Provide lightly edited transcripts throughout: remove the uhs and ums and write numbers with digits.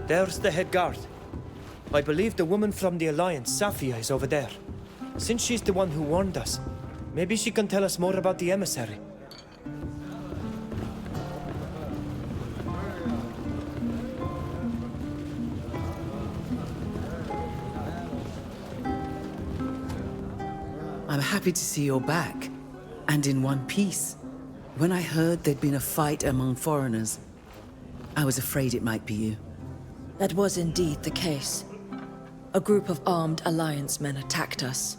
There's the head guard. I believe the woman from the Alliance, Safia, is over there. Since she's the one who warned us, maybe she can tell us more about the emissary. I'm happy to see you're back, and in one piece. When I heard there'd been a fight among foreigners, I was afraid it might be you. That was indeed the case. A group of armed Alliance men attacked us.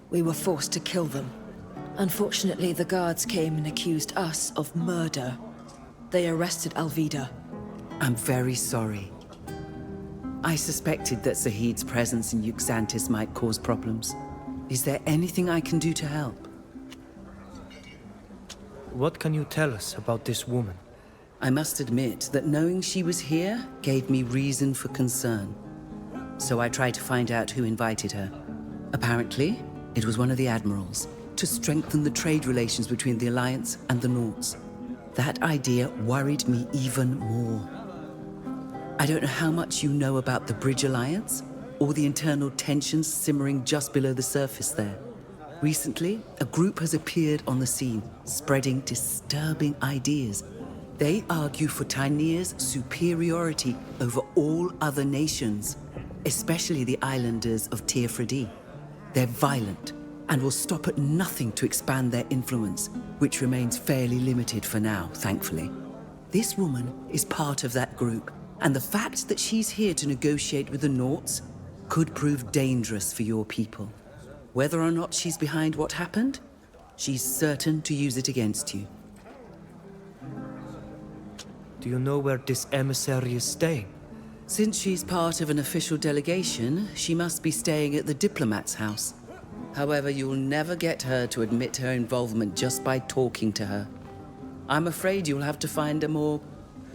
We were forced to kill them. Unfortunately, the guards came and accused us of murder. They arrested Alvida. I'm very sorry. I suspected that Zahid's presence in Uxantis might cause problems. Is there anything I can do to help? What can you tell us about this woman? I must admit that knowing she was here gave me reason for concern. So I tried to find out who invited her. Apparently, it was one of the admirals, to strengthen the trade relations between the Alliance and the Nauts. That idea worried me even more. I don't know how much you know about the Bridge Alliance, or the internal tensions simmering just below the surface there. Recently, a group has appeared on the scene, spreading disturbing ideas. They argue for Tyneir's superiority over all other nations, especially the islanders of Teofredi. They're violent and will stop at nothing to expand their influence, which remains fairly limited for now, thankfully. This woman is part of that group, and the fact that she's here to negotiate with the Nauts could prove dangerous for your people. Whether or not she's behind what happened, she's certain to use it against you. Do you know where this emissary is staying? Since she's part of an official delegation, she must be staying at the diplomat's house. However, you'll never get her to admit her involvement just by talking to her. I'm afraid you'll have to find a more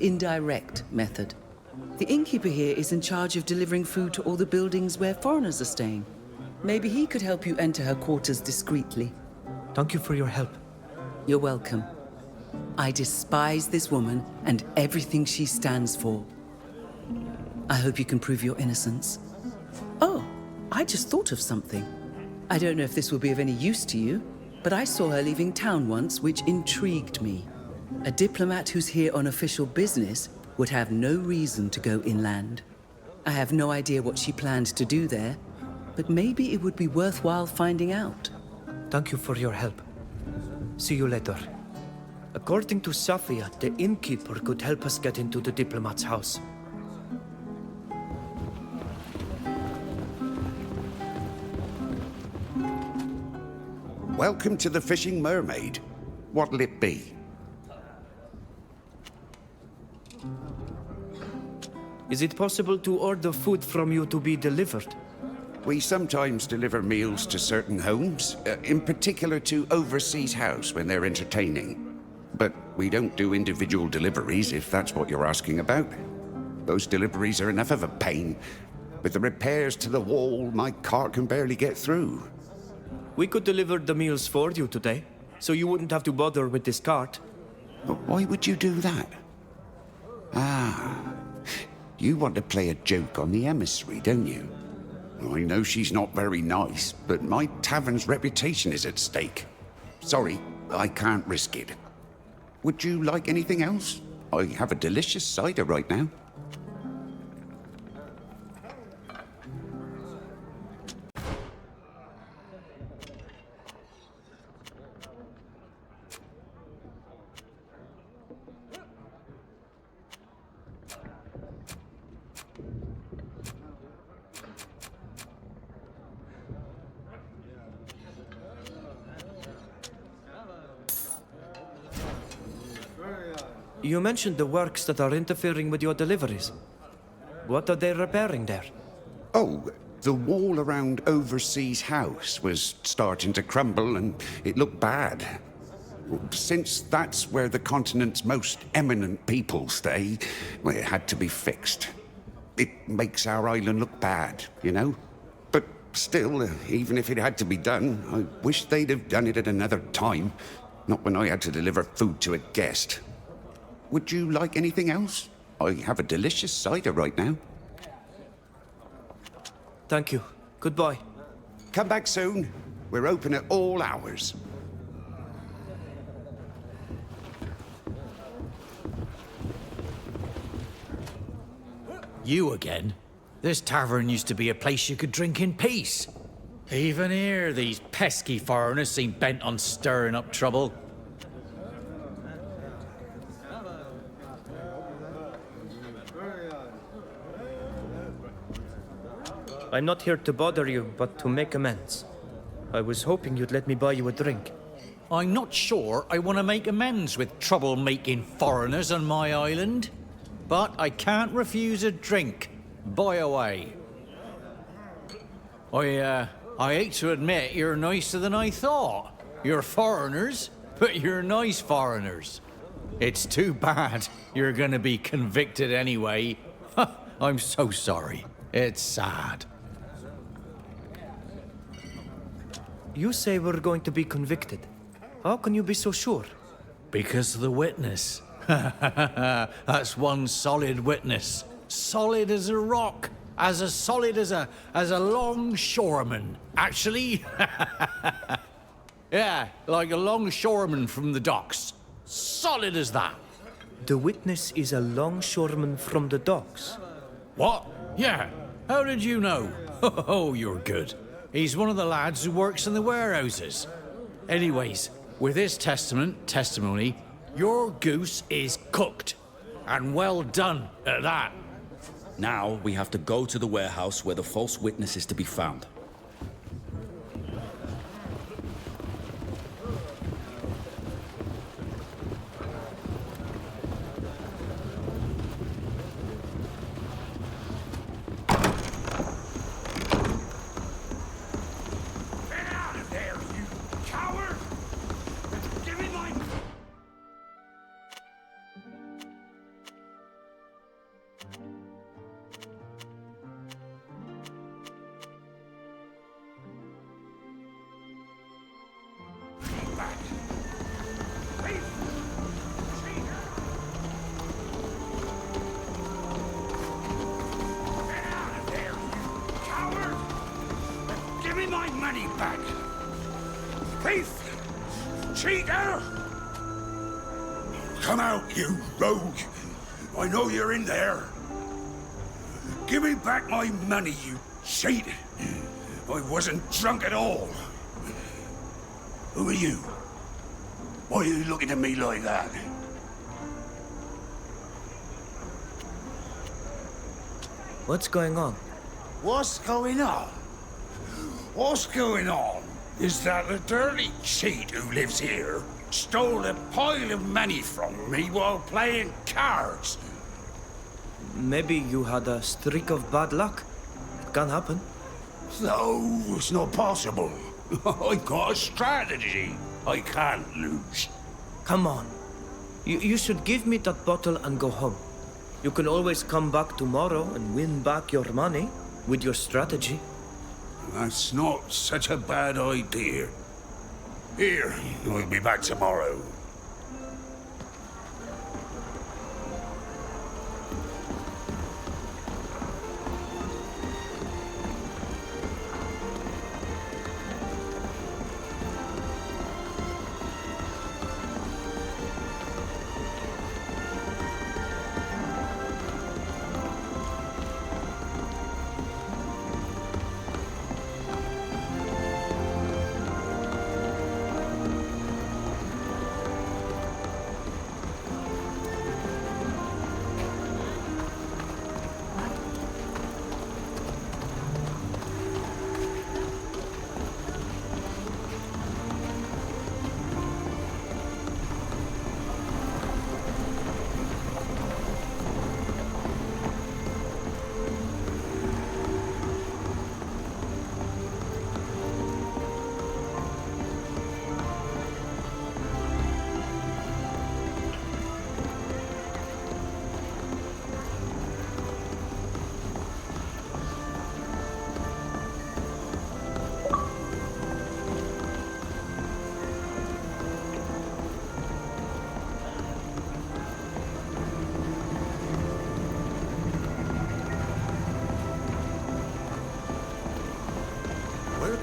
indirect method. The innkeeper here is in charge of delivering food to all the buildings where foreigners are staying. Maybe he could help you enter her quarters discreetly. Thank you for your help. You're welcome. I despise this woman and everything she stands for. I hope you can prove your innocence. Oh, I just thought of something. I don't know if this will be of any use to you, but I saw her leaving town once, which intrigued me. A diplomat who's here on official business would have no reason to go inland. I have no idea what she planned to do there, but maybe it would be worthwhile finding out. Thank you for your help. See you later. According to Safia, the innkeeper could help us get into the diplomat's house. Welcome to the Fishing Mermaid. What'll it be? Is it possible to order food from you to be delivered? We sometimes deliver meals to certain homes, in particular to Overseas House when they're entertaining. But we don't do individual deliveries, if that's what you're asking about. Those deliveries are enough of a pain. With the repairs to the wall, my cart can barely get through. We could deliver the meals for you today, so you wouldn't have to bother with this cart. But why would you do that? You want to play a joke on the emissary, don't you? I know she's not very nice, but my tavern's reputation is at stake. Sorry, I can't risk it. Would you like anything else? I have a delicious cider right now. You mentioned the works that are interfering with your deliveries. What are they repairing there? Oh, the wall around Overseas House was starting to crumble and it looked bad. Since that's where the continent's most eminent people stay, well, it had to be fixed. It makes our island look bad, you know? But still, even if it had to be done, I wish they'd have done it at another time. Not when I had to deliver food to a guest. Would you like anything else? I have a delicious cider right now. Thank you. Goodbye. Come back soon. We're open at all hours. You again? This tavern used to be a place you could drink in peace. Even here, these pesky foreigners seem bent on stirring up trouble. I'm not here to bother you, but to make amends. I was hoping you'd let me buy you a drink. I'm not sure I want to make amends with trouble-making foreigners on my island, but I can't refuse a drink. Buy away. I hate to admit you're nicer than I thought. You're foreigners, but you're nice foreigners. It's too bad you're gonna be convicted anyway. I'm so sorry. It's sad. You say we're going to be convicted. How can you be so sure? Because of the witness. That's one solid witness. Solid as a rock. As solid as a longshoreman. Actually, yeah, like a longshoreman from the docks. Solid as that. The witness is a longshoreman from the docks. What? Yeah. How did you know? Oh, you're good. He's one of the lads who works in the warehouses. Anyways, with his testimony, your goose is cooked. And well done at that. Now we have to go to the warehouse where the false witness is to be found. Cheater! Come out, you rogue! I know you're in there. Give me back my money, you cheat! I wasn't drunk at all. Who are you? Why are you looking at me like that? What's going on? What's going on? What's going on is that the dirty cheat who lives here stole a pile of money from me while playing cards. Maybe you had a streak of bad luck. It can happen. No, it's not possible. I've got a strategy. I can't lose. Come on. You should give me that bottle and go home. You can always come back tomorrow and win back your money with your strategy. That's not such a bad idea. Here, I'll be back tomorrow.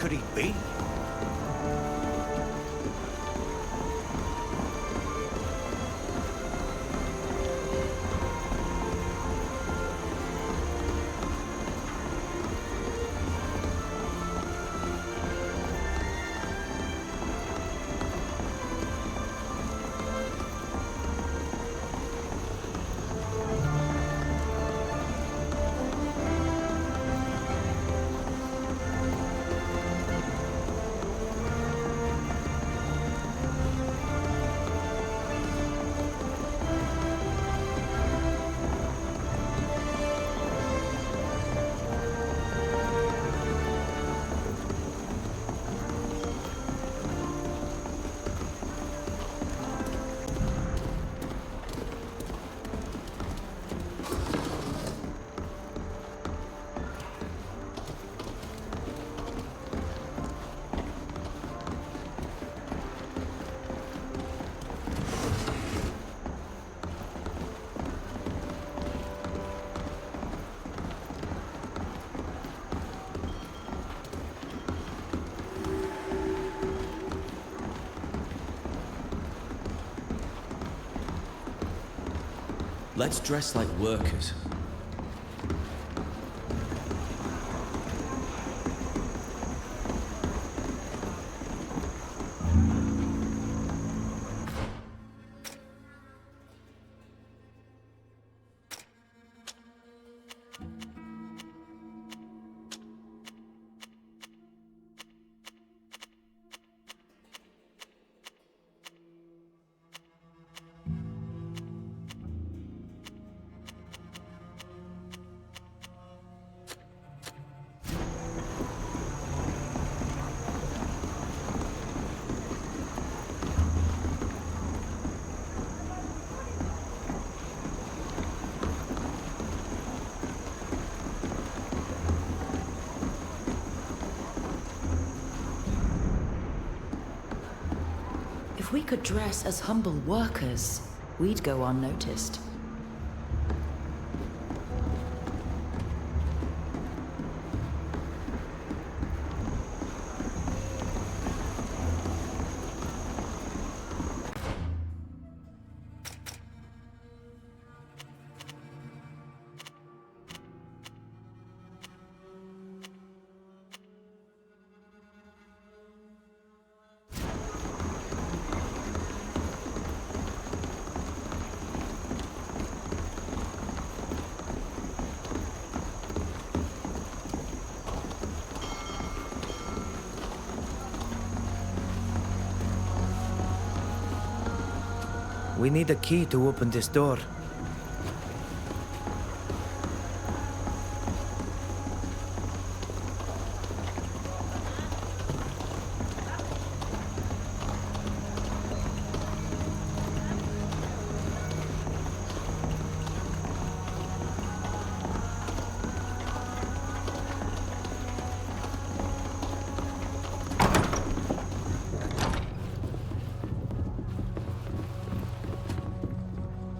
could he be? Let's dress like workers. If we could dress as humble workers, we'd go unnoticed. We need a key to open this door.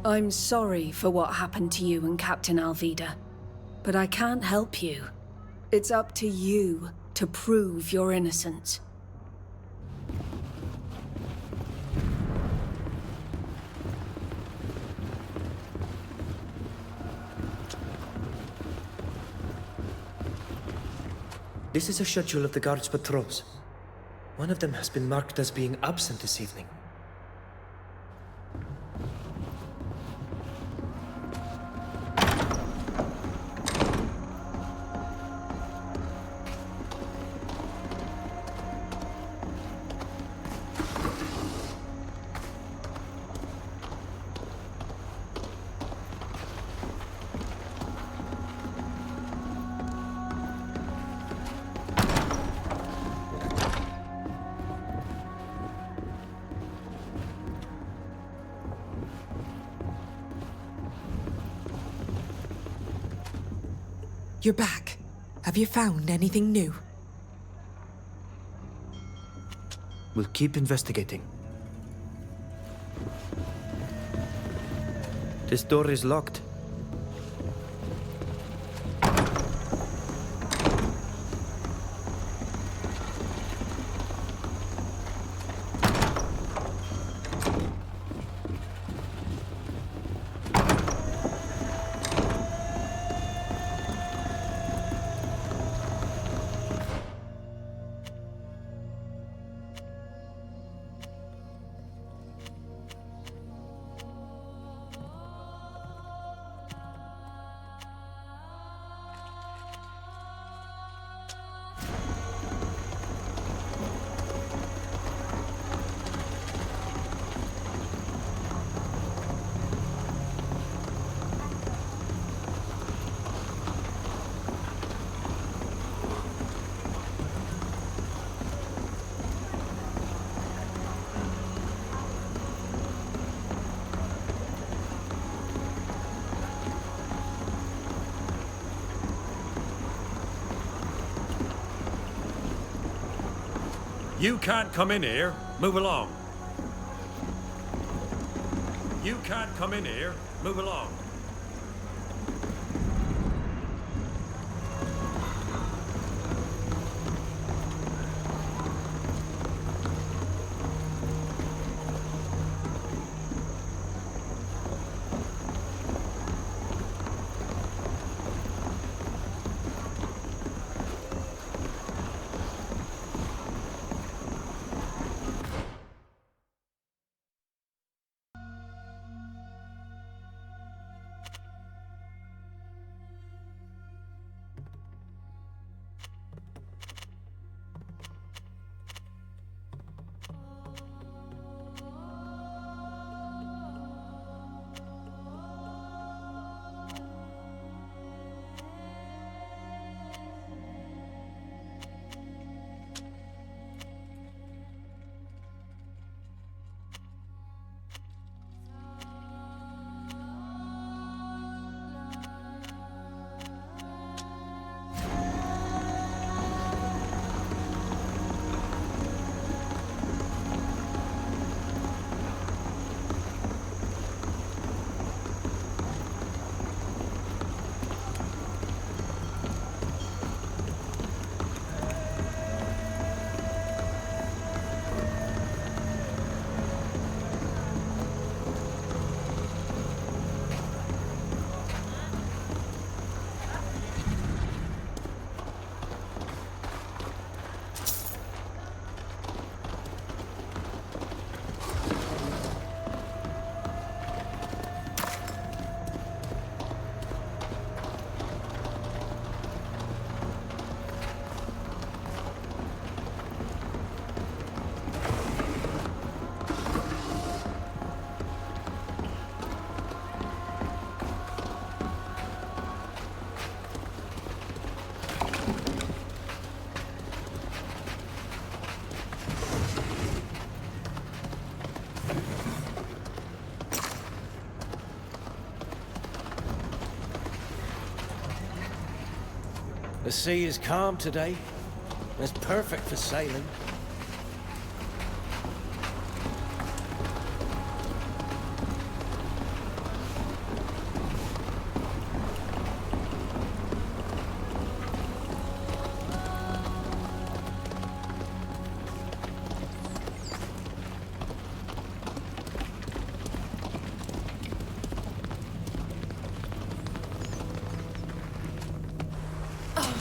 I'm sorry for what happened to you and Captain Alvida, but I can't help you. It's up to you to prove your innocence. This is a schedule of the guards' patrols. One of them has been marked as being absent this evening. You're back. Have you found anything new? We'll keep investigating. This door is locked. You can't come in here. Move along. You can't come in here. Move along. The sea is calm today. It's perfect for sailing.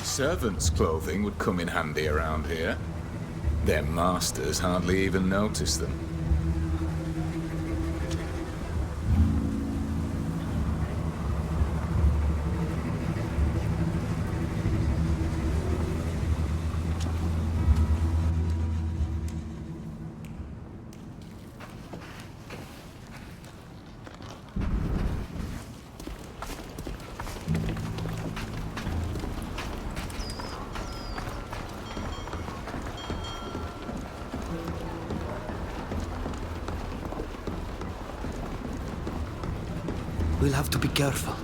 Servants' clothing would come in handy around here. Their masters hardly even notice them. We'll have to be careful.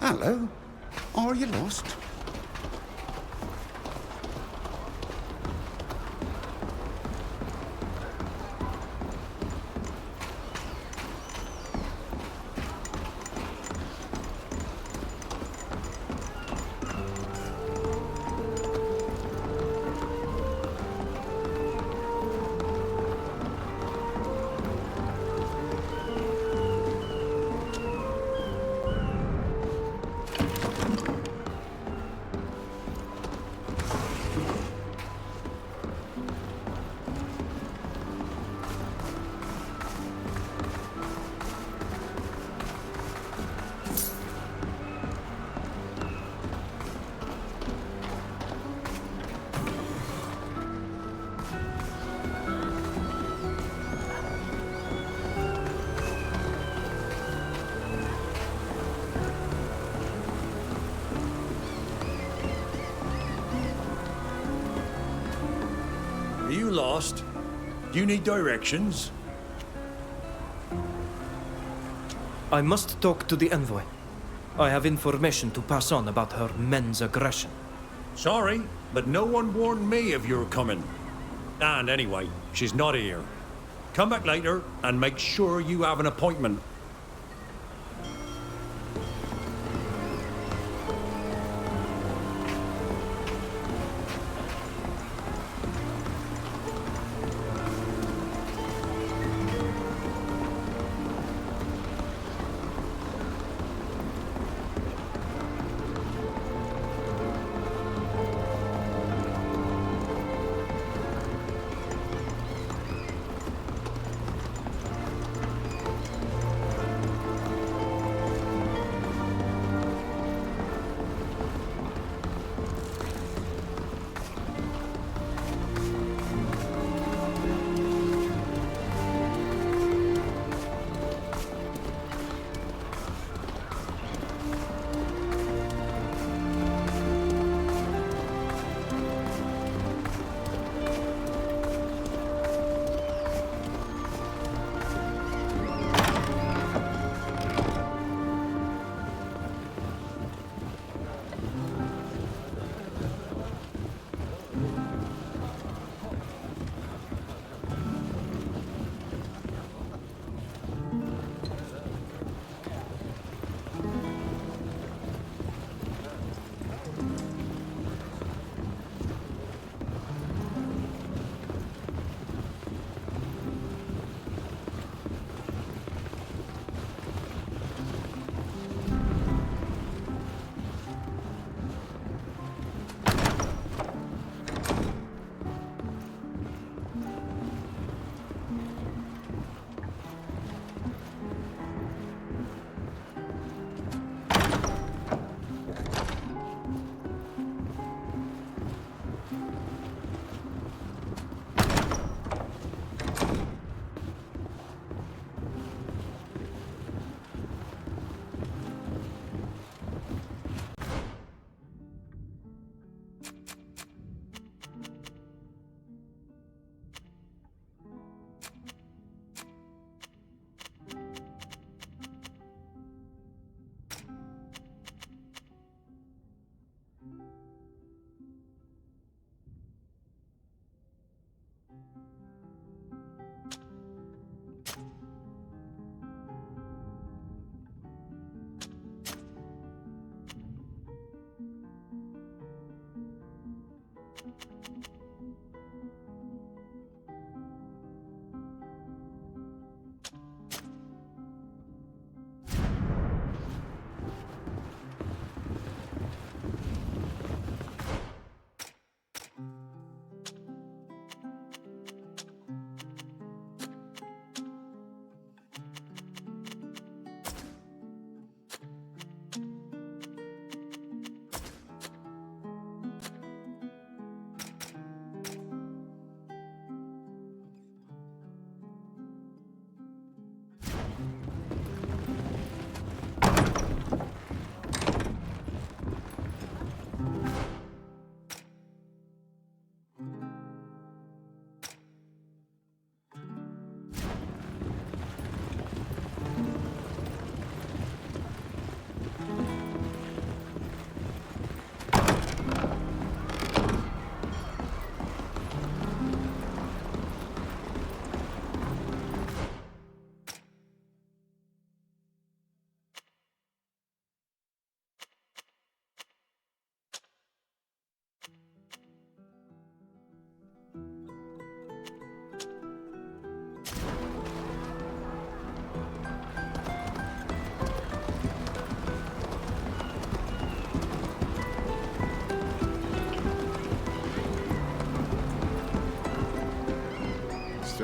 Hello? Are you lost? you lost? Do you need directions? I must talk to the envoy. I have information to pass on about her men's aggression. Sorry, but no one warned me of your coming. And anyway, she's not here. Come back later and make sure you have an appointment.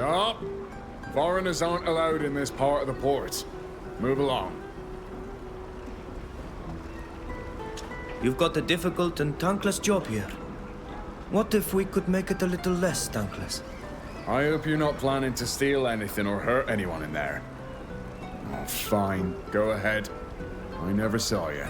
Stop! Foreigners aren't allowed in this part of the port. Move along. You've got a difficult and thankless job here. What if we could make it a little less thankless? I hope you're not planning to steal anything or hurt anyone in there. Oh, fine. Go ahead. I never saw you.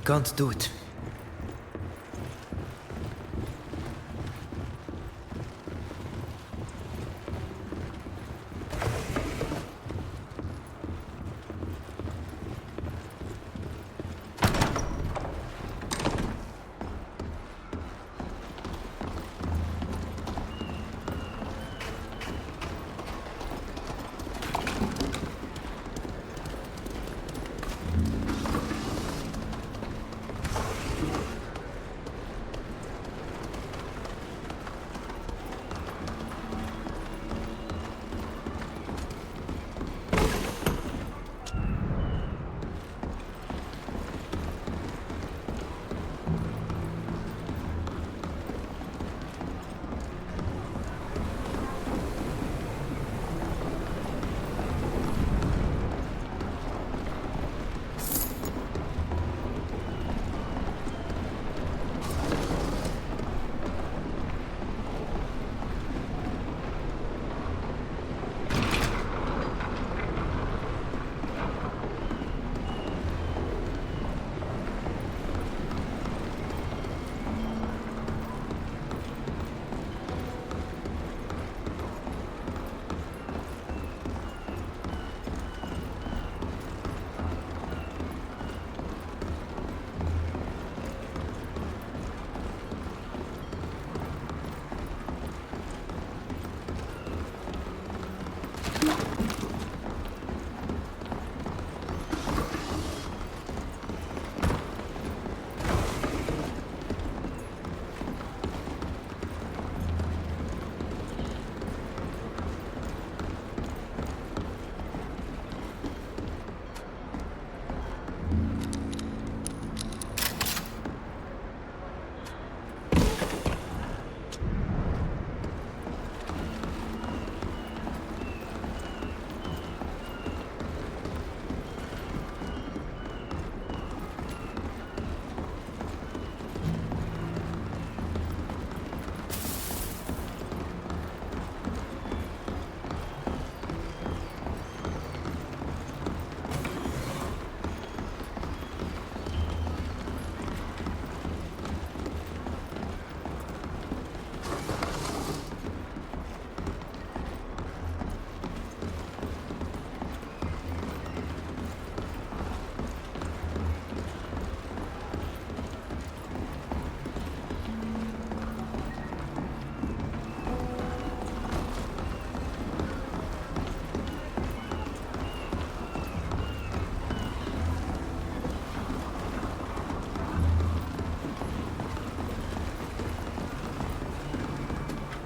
can't do it.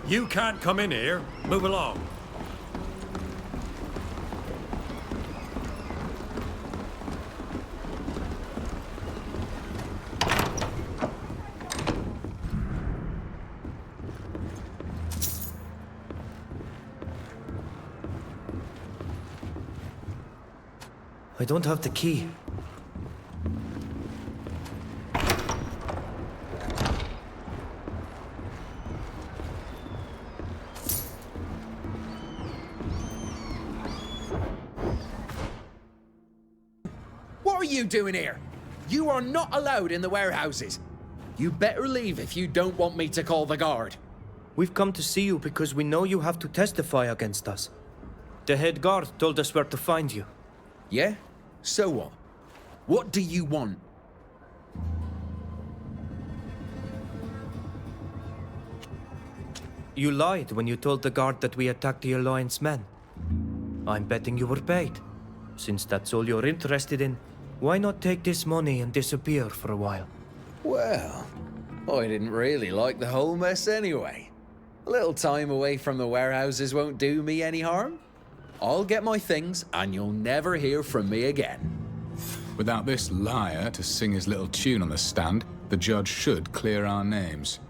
You can't come in here. Move along. I don't have the key. What are you doing here? You are not allowed in the warehouses. You better leave if you don't want me to call the guard. We've come to see you because we know you have to testify against us. The head guard told us where to find you. Yeah? So what? What do you want? You lied when you told the guard that we attacked the Alliance men. I'm betting you were paid. Since that's all you're interested in, why not take this money and disappear for a while? Well, I didn't really like the whole mess anyway. A little time away from the warehouses won't do me any harm. I'll get my things and you'll never hear from me again. Without this liar to sing his little tune on the stand, the judge should clear our names.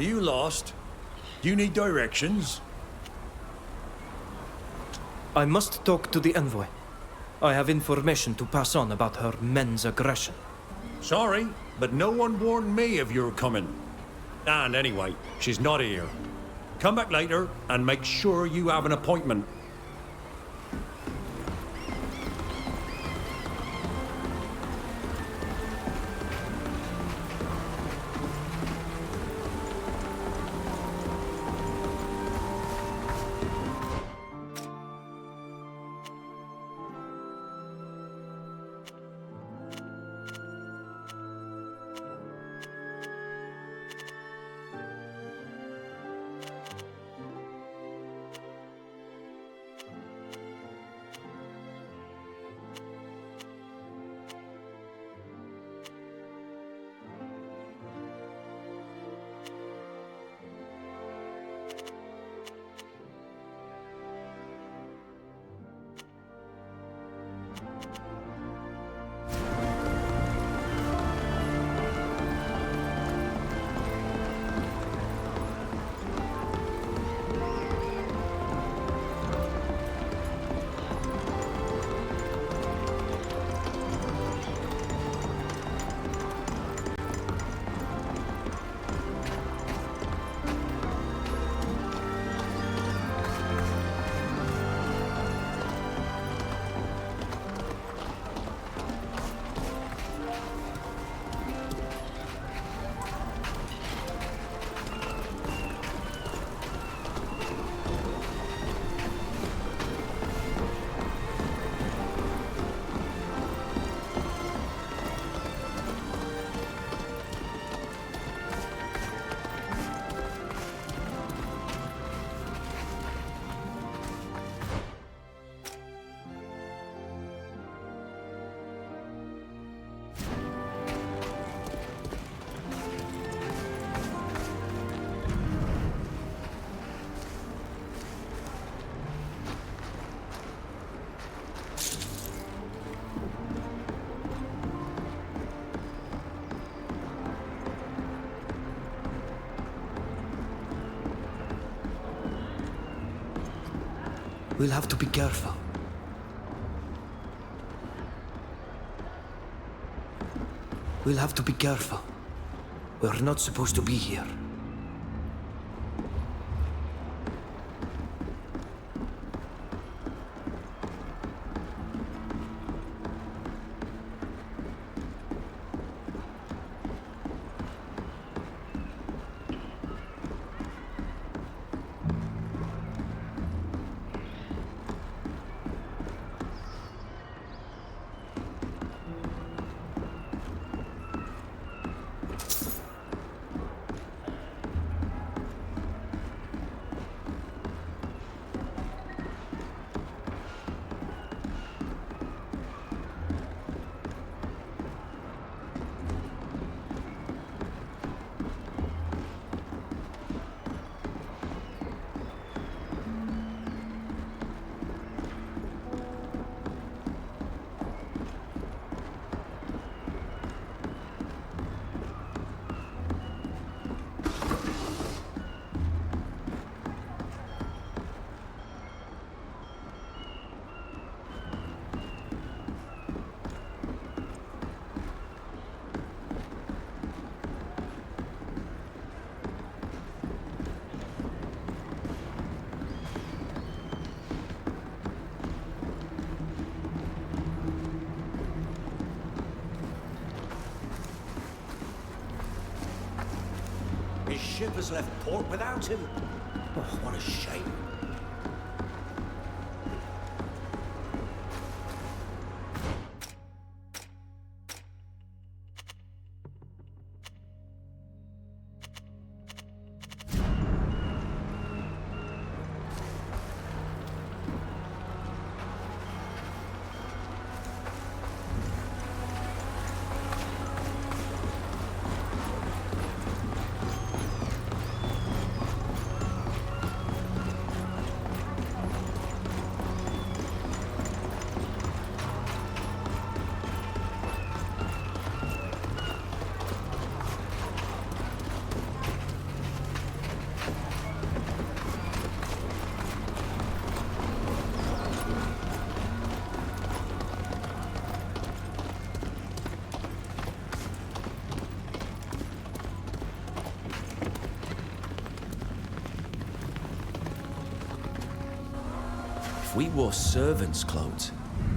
Are you lost? Do you need directions? I must talk to the envoy. I have information to pass on about her men's aggression. Sorry, but no one warned me of your coming. And anyway, she's not here. Come back later and make sure you have an appointment. We'll have to be careful. We'll have to be careful. We're not supposed to be here. His ship has left port without him. Oh, what a shame. If we wore servants' clothes,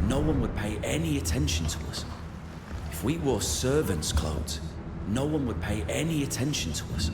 no one would pay any attention to us. If we wore servants' clothes, no one would pay any attention to us.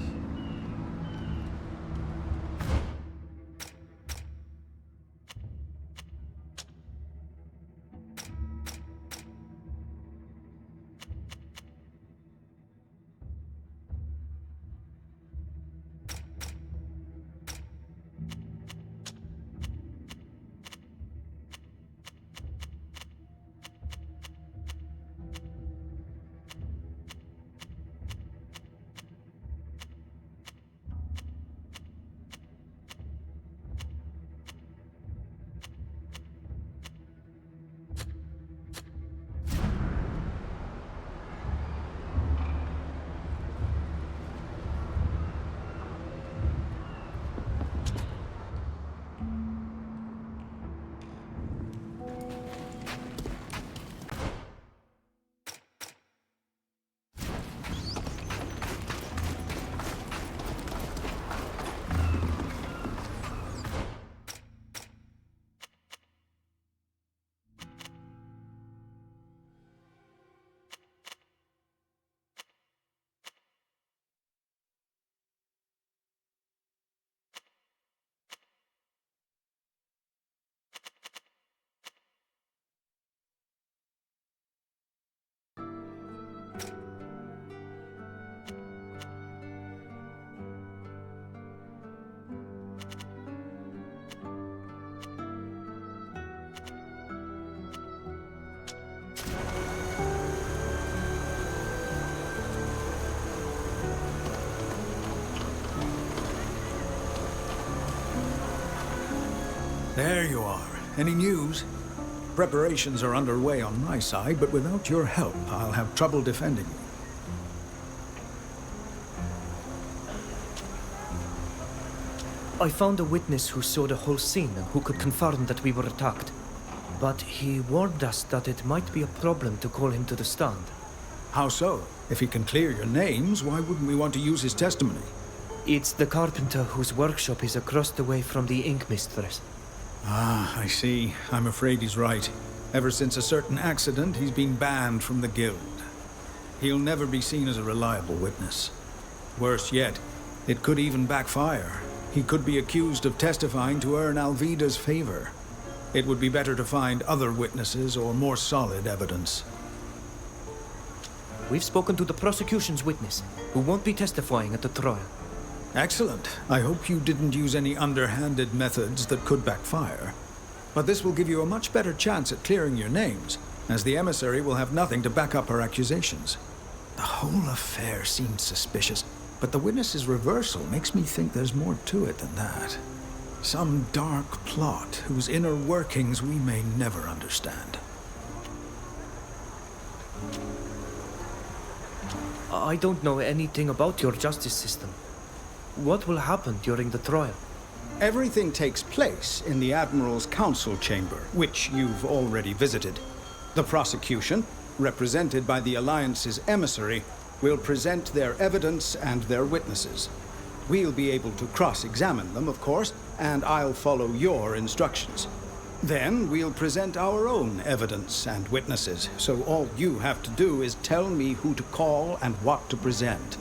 There you are. Any news? Preparations are underway on my side, but without your help, I'll have trouble defending you. I found a witness who saw the whole scene and who could confirm that we were attacked. But he warned us that it might be a problem to call him to the stand. How so? If he can clear your names, why wouldn't we want to use his testimony? It's the carpenter whose workshop is across the way from the ink mistress. Ah, I see. I'm afraid he's right. Ever since a certain accident, he's been banned from the guild. He'll never be seen as a reliable witness. Worse yet, it could even backfire. He could be accused of testifying to earn Alvida's favor. It would be better to find other witnesses or more solid evidence. We've spoken to the prosecution's witness, who won't be testifying at the trial. Excellent. I hope you didn't use any underhanded methods that could backfire. But this will give you a much better chance at clearing your names, as the emissary will have nothing to back up her accusations. The whole affair seems suspicious, but the witness's reversal makes me think there's more to it than that. Some dark plot whose inner workings we may never understand. I don't know anything about your justice system. What will happen during the trial? Everything takes place in the Admiral's Council Chamber, which you've already visited. The prosecution, represented by the Alliance's emissary, will present their evidence and their witnesses. We'll be able to cross-examine them, of course, and I'll follow your instructions. Then we'll present our own evidence and witnesses, so all you have to do is tell me who to call and what to present.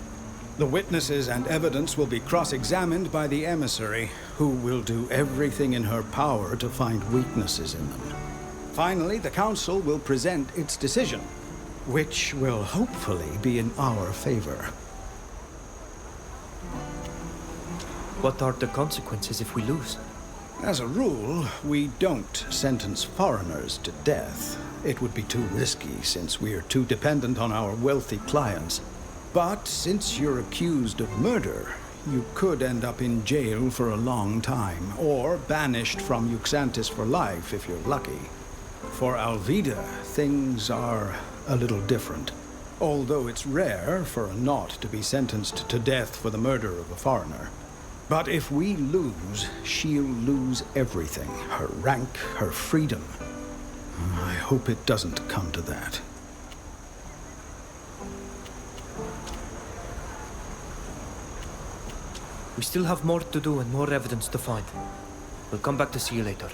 The witnesses and evidence will be cross-examined by the emissary, who will do everything in her power to find weaknesses in them. Finally, the Council will present its decision, which will hopefully be in our favor. What are the consequences if we lose? As a rule, we don't sentence foreigners to death. It would be too risky, since we're too dependent on our wealthy clients. But since you're accused of murder, you could end up in jail for a long time, or banished from Uxantis for life if you're lucky. For Alvida, things are a little different. Although it's rare for a Naut to be sentenced to death for the murder of a foreigner. But if we lose, she'll lose everything. Her rank, her freedom. I hope it doesn't come to that. We still have more to do and more evidence to find. We'll come back to see you later.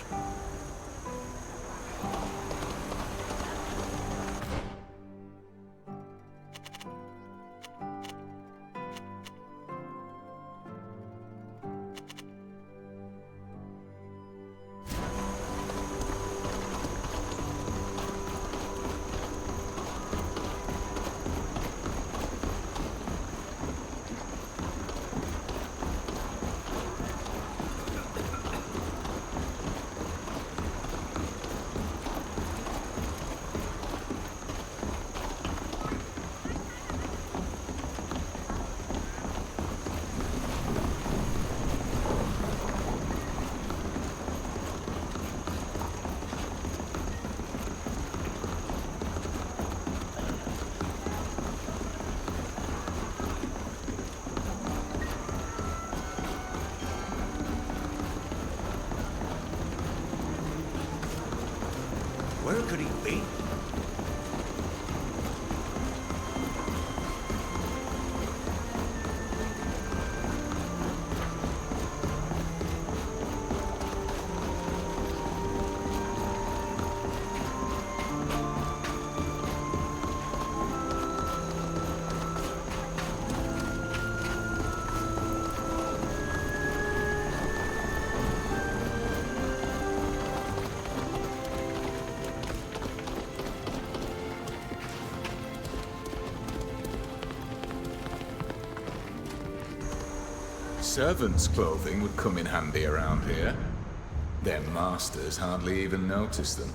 Where could he be? Servants' clothing would come in handy around here. Their masters hardly even notice them.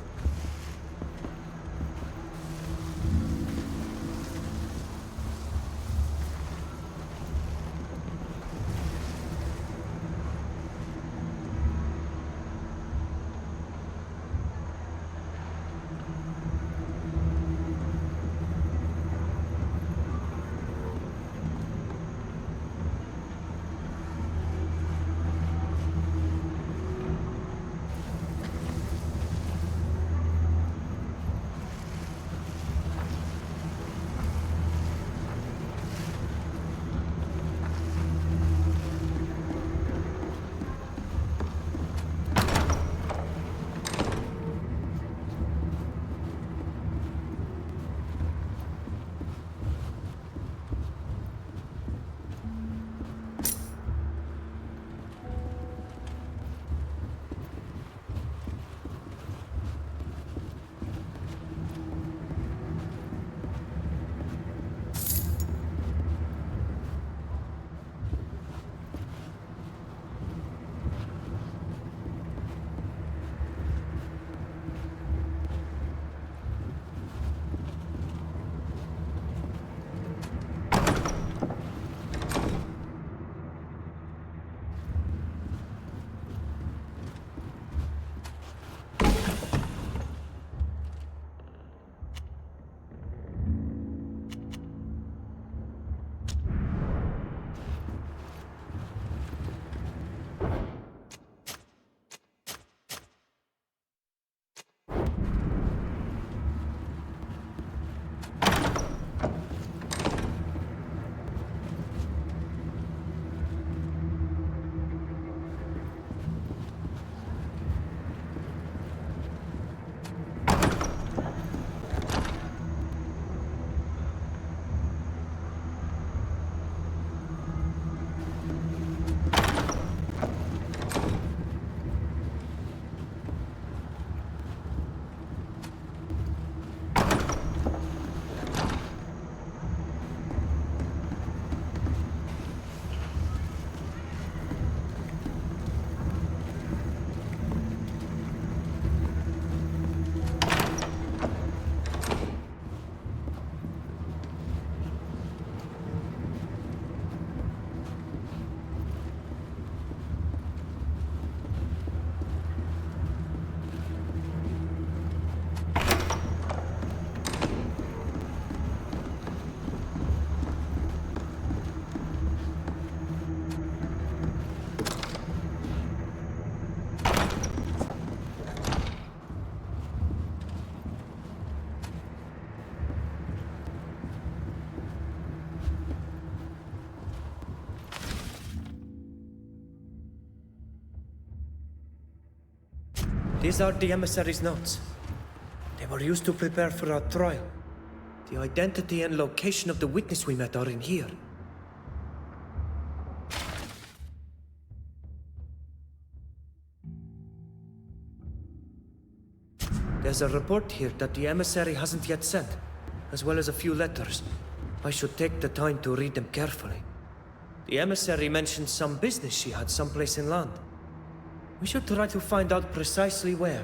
These are the emissary's notes. They were used to prepare for our trial. The identity and location of the witness we met are in here. There's a report here that the emissary hasn't yet sent, as well as a few letters. I should take the time to read them carefully. The emissary mentioned some business she had someplace in land. We should try to find out precisely where.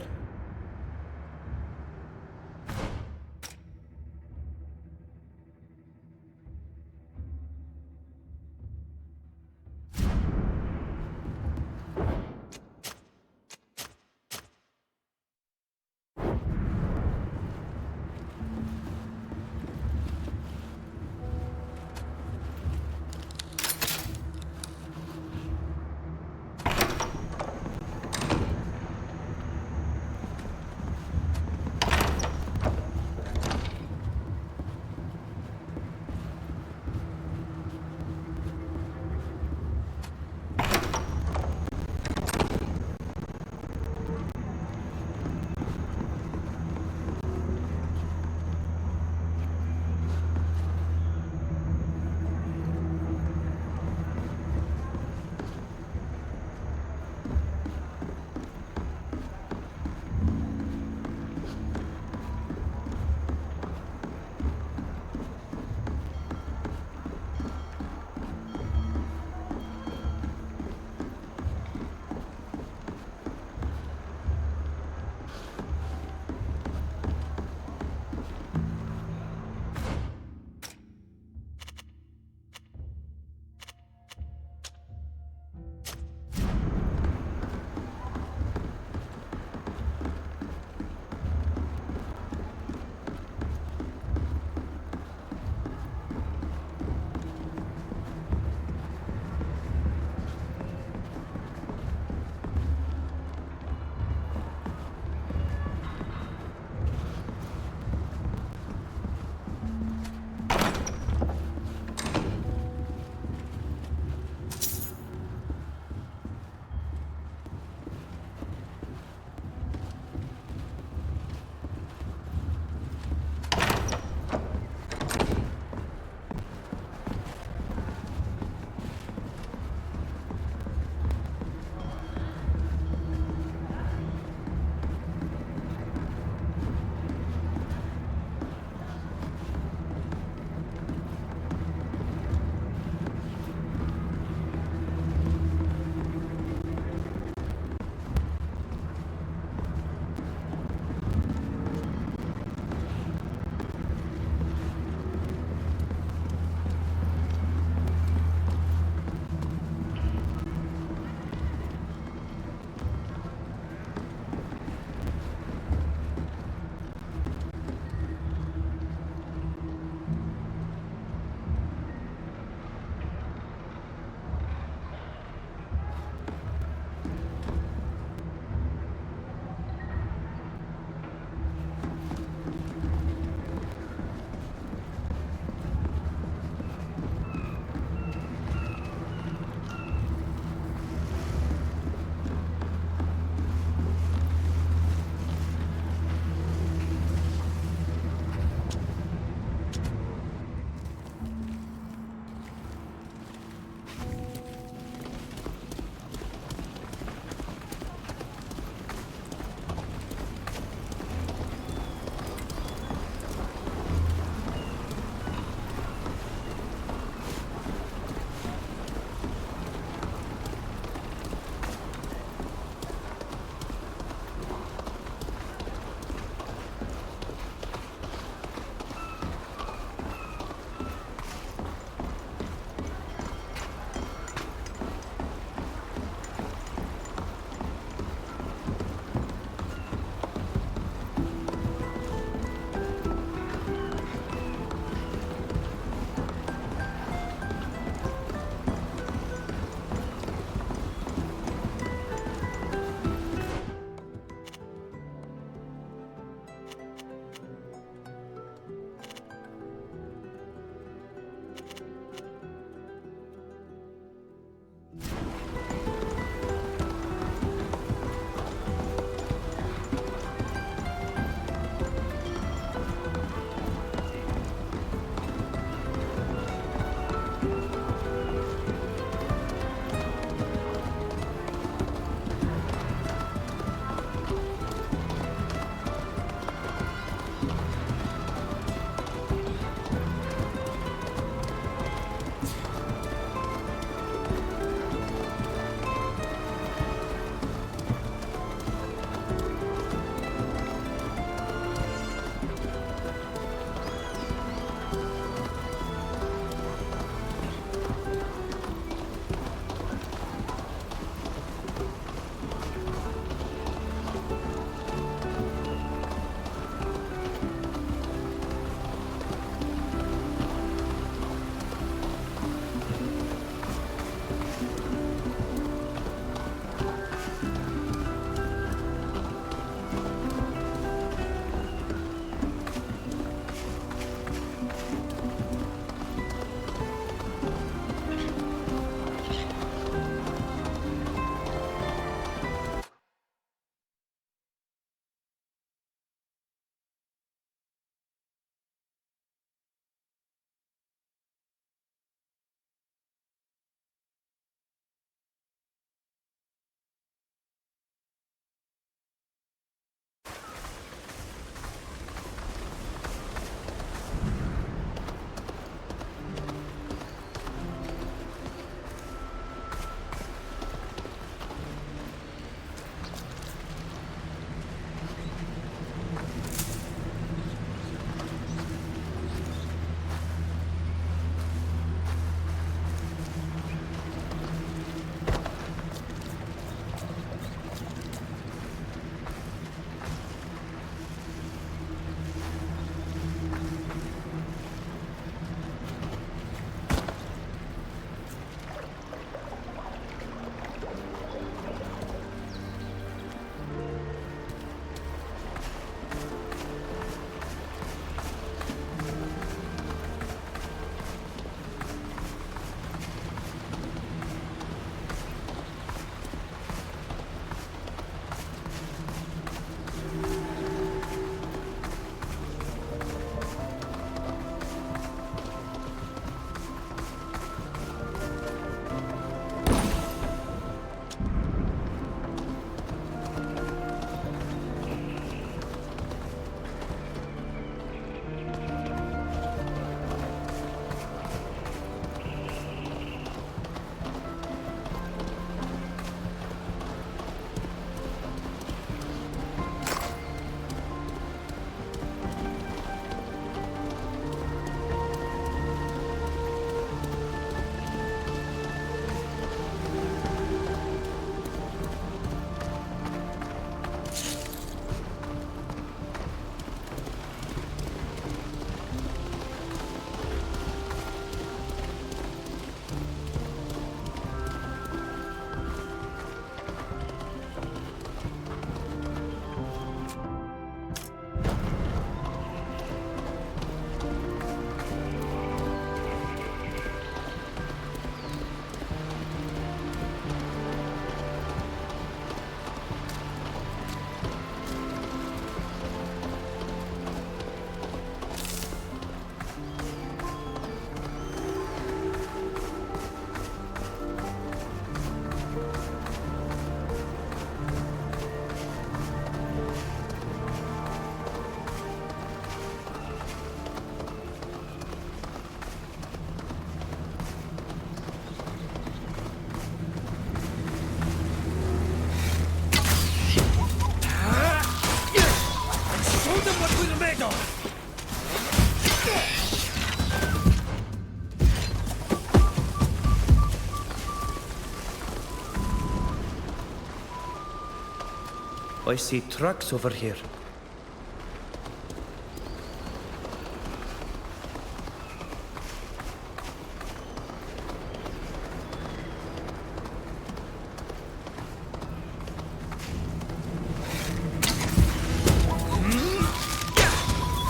I see trucks over here.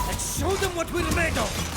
Let's show them what we're made of!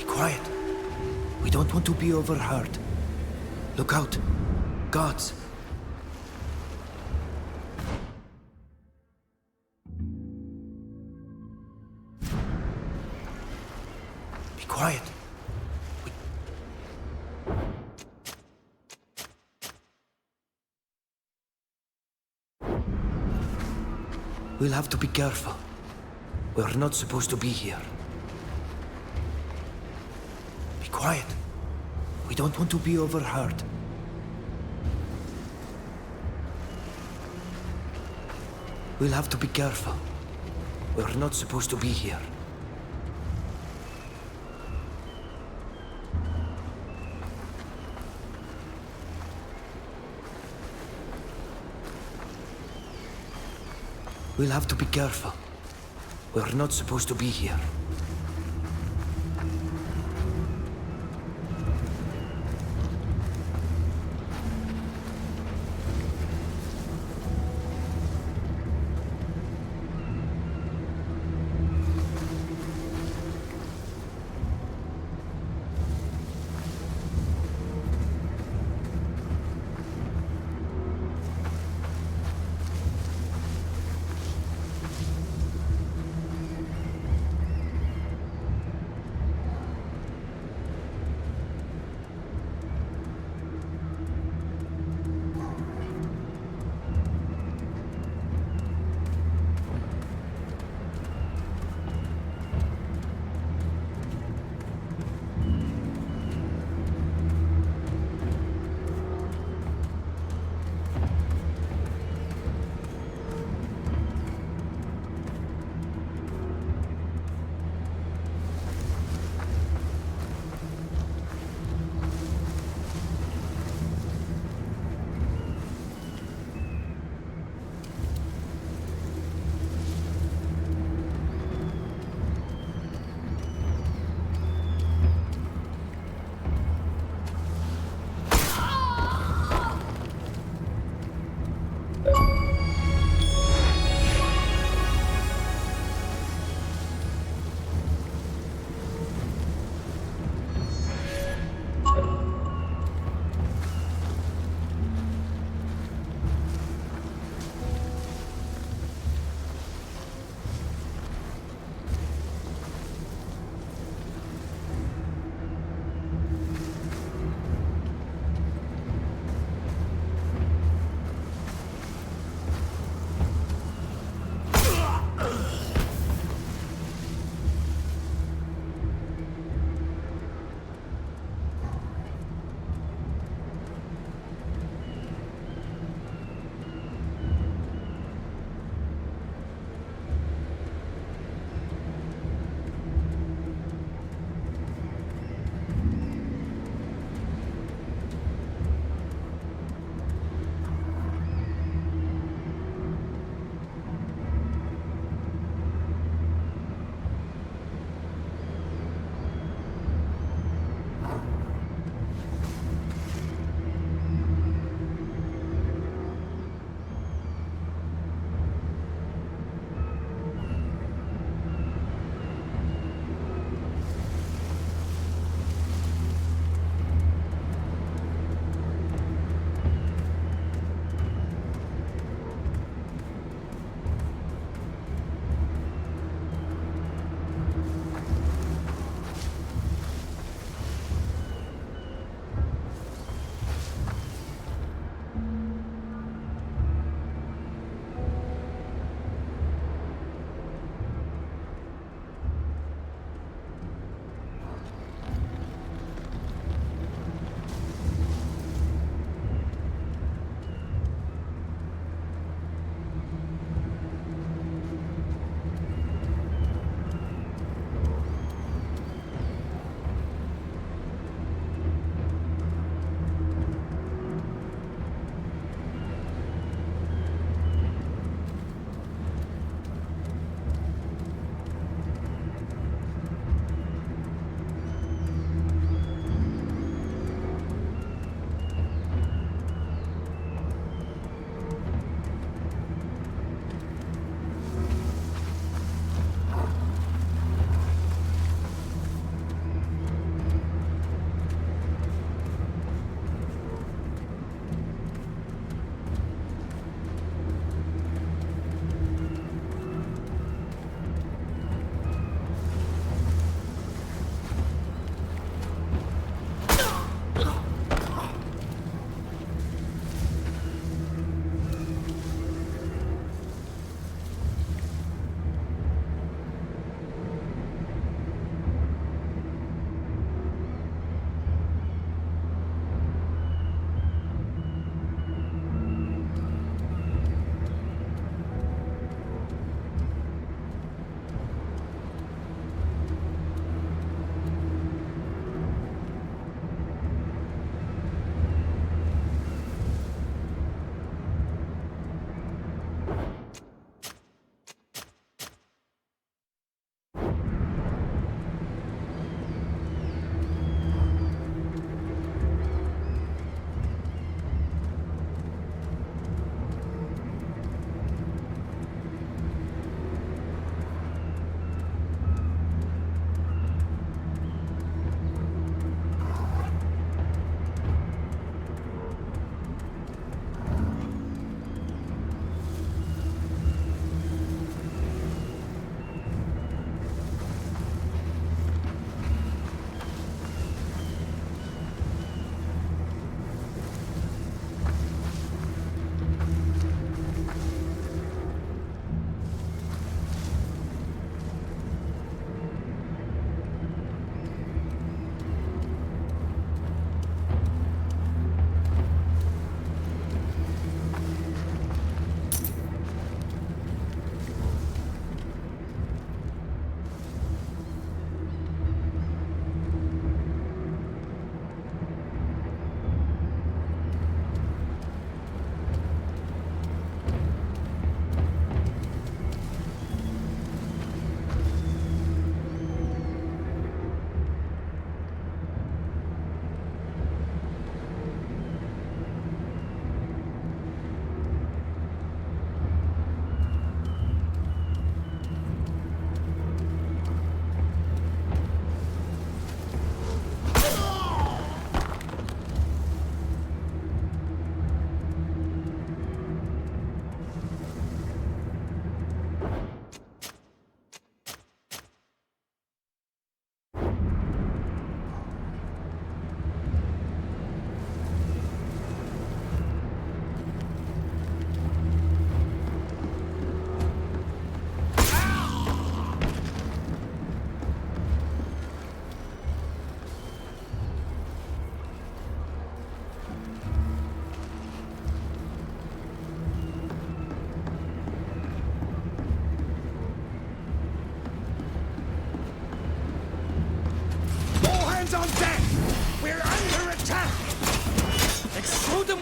Quiet. We don't want to be overheard. Look out. Guards. Be quiet. We'll have to be careful. We're not supposed to be here. Quiet. We don't want to be overheard. We'll have to be careful. We're not supposed to be here. We'll have to be careful. We're not supposed to be here.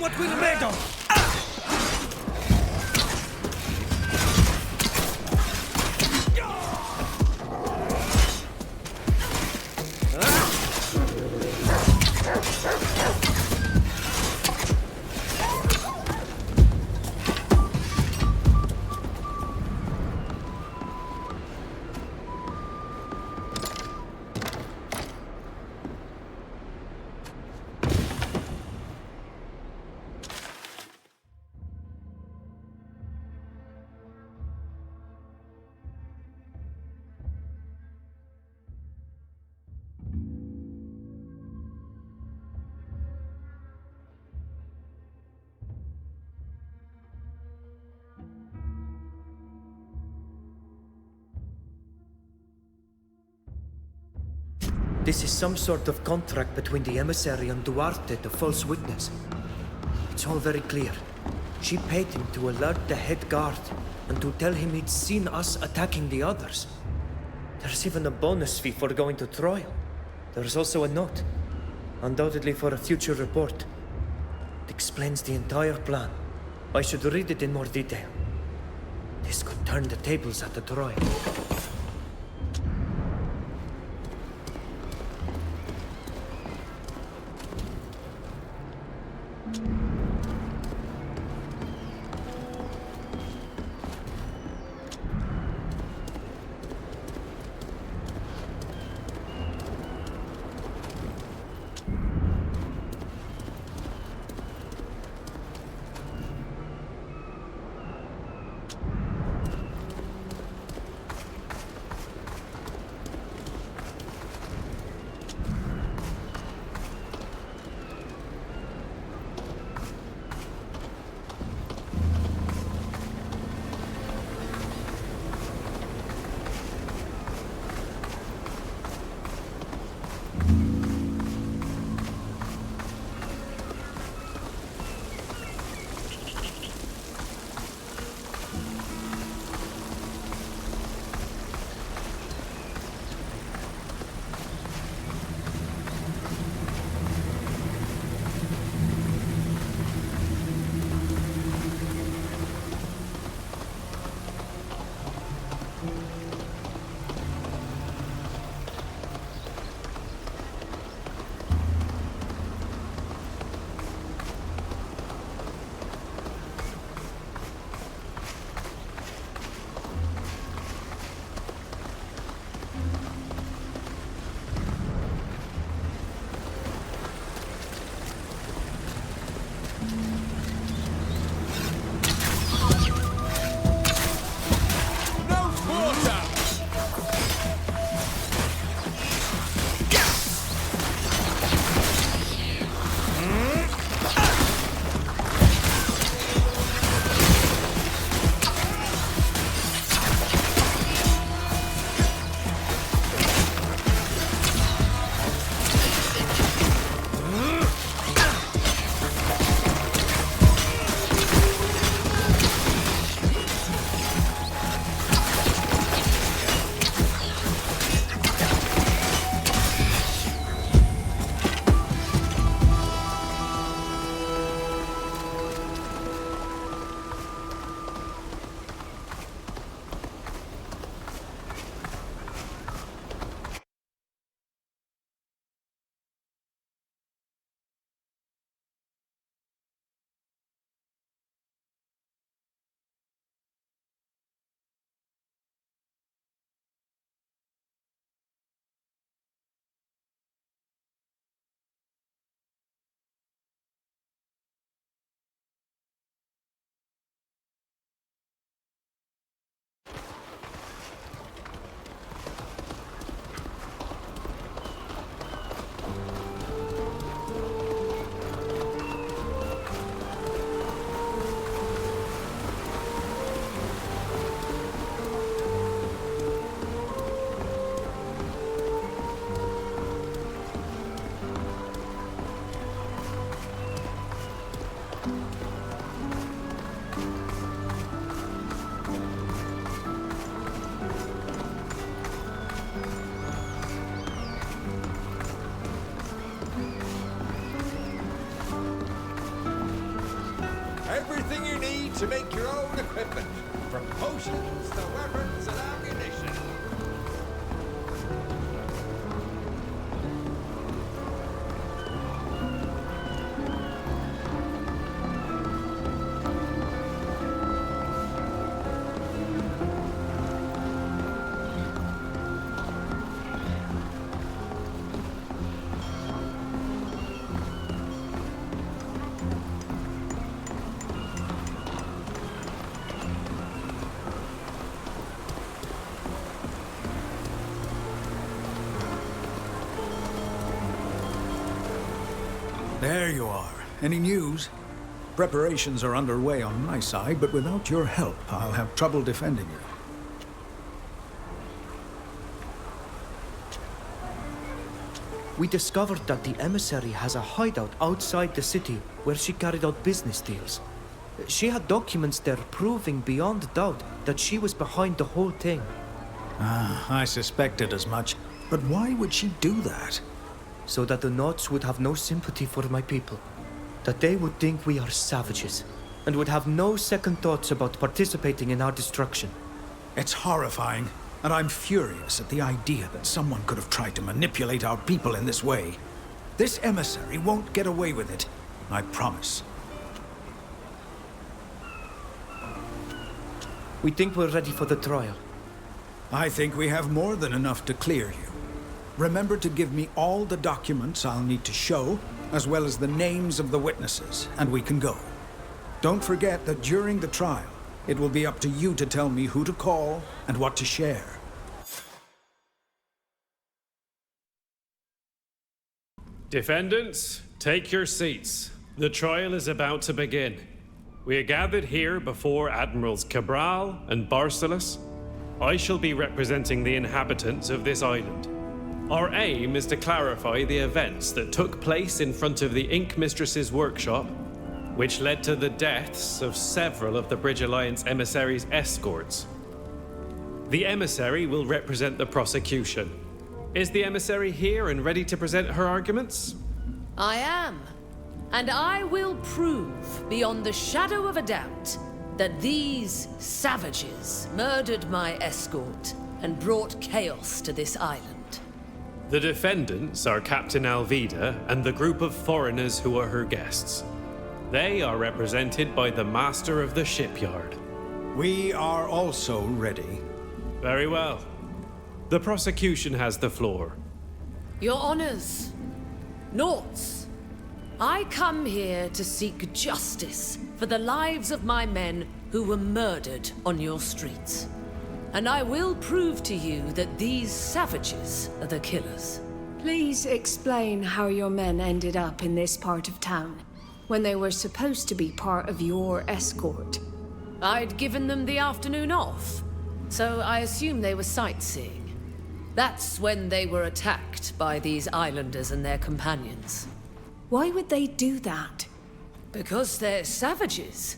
what we're made of! This is some sort of contract between the emissary and Duarte, the false witness. It's all very clear. She paid him to alert the head guard and to tell him he'd seen us attacking the others. There's even a bonus fee for going to trial. There's also a note, undoubtedly for a future report. It explains the entire plan. I should read it in more detail. This could turn the tables at the trial. everything you need to make your own equipment, from potions to weapons and ammunition. There you are. Any news? Preparations are underway on my side, but without your help, I'll have trouble defending you. We discovered that the emissary has a hideout outside the city where she carried out business deals. She had documents there proving beyond doubt that she was behind the whole thing. I suspected as much. But why would she do that? So that the Nauts would have no sympathy for my people. That they would think we are savages, and would have no second thoughts about participating in our destruction. It's horrifying, and I'm furious at the idea that someone could have tried to manipulate our people in this way. This emissary won't get away with it, I promise. We think we're ready for the trial. I think we have more than enough to clear you. Remember to give me all the documents I'll need to show, as well as the names of the witnesses, and we can go. Don't forget that during the trial, it will be up to you to tell me who to call and what to share. Defendants, take your seats. The trial is about to begin. We are gathered here before Admirals Cabral and Barcelos. I shall be representing the inhabitants of this island. Our aim is to clarify the events that took place in front of the Ink Mistress's workshop, which led to the deaths of several of the Bridge Alliance emissaries' escorts. The emissary will represent the prosecution. Is the emissary here and ready to present her arguments? I am. And I will prove, beyond the shadow of a doubt, that these savages murdered my escort and brought chaos to this island. The defendants are Captain Alvida and the group of foreigners who are her guests. They are represented by the master of the shipyard. We are also ready. Very well. The prosecution has the floor. Your honors, Nauts, I come here to seek justice for the lives of my men who were murdered on your streets. And I will prove to you that these savages are the killers. Please explain how your men ended up in this part of town, when they were supposed to be part of your escort. I'd given them the afternoon off, so I assume they were sightseeing. That's when they were attacked by these islanders and their companions. Why would they do that? Because they're savages.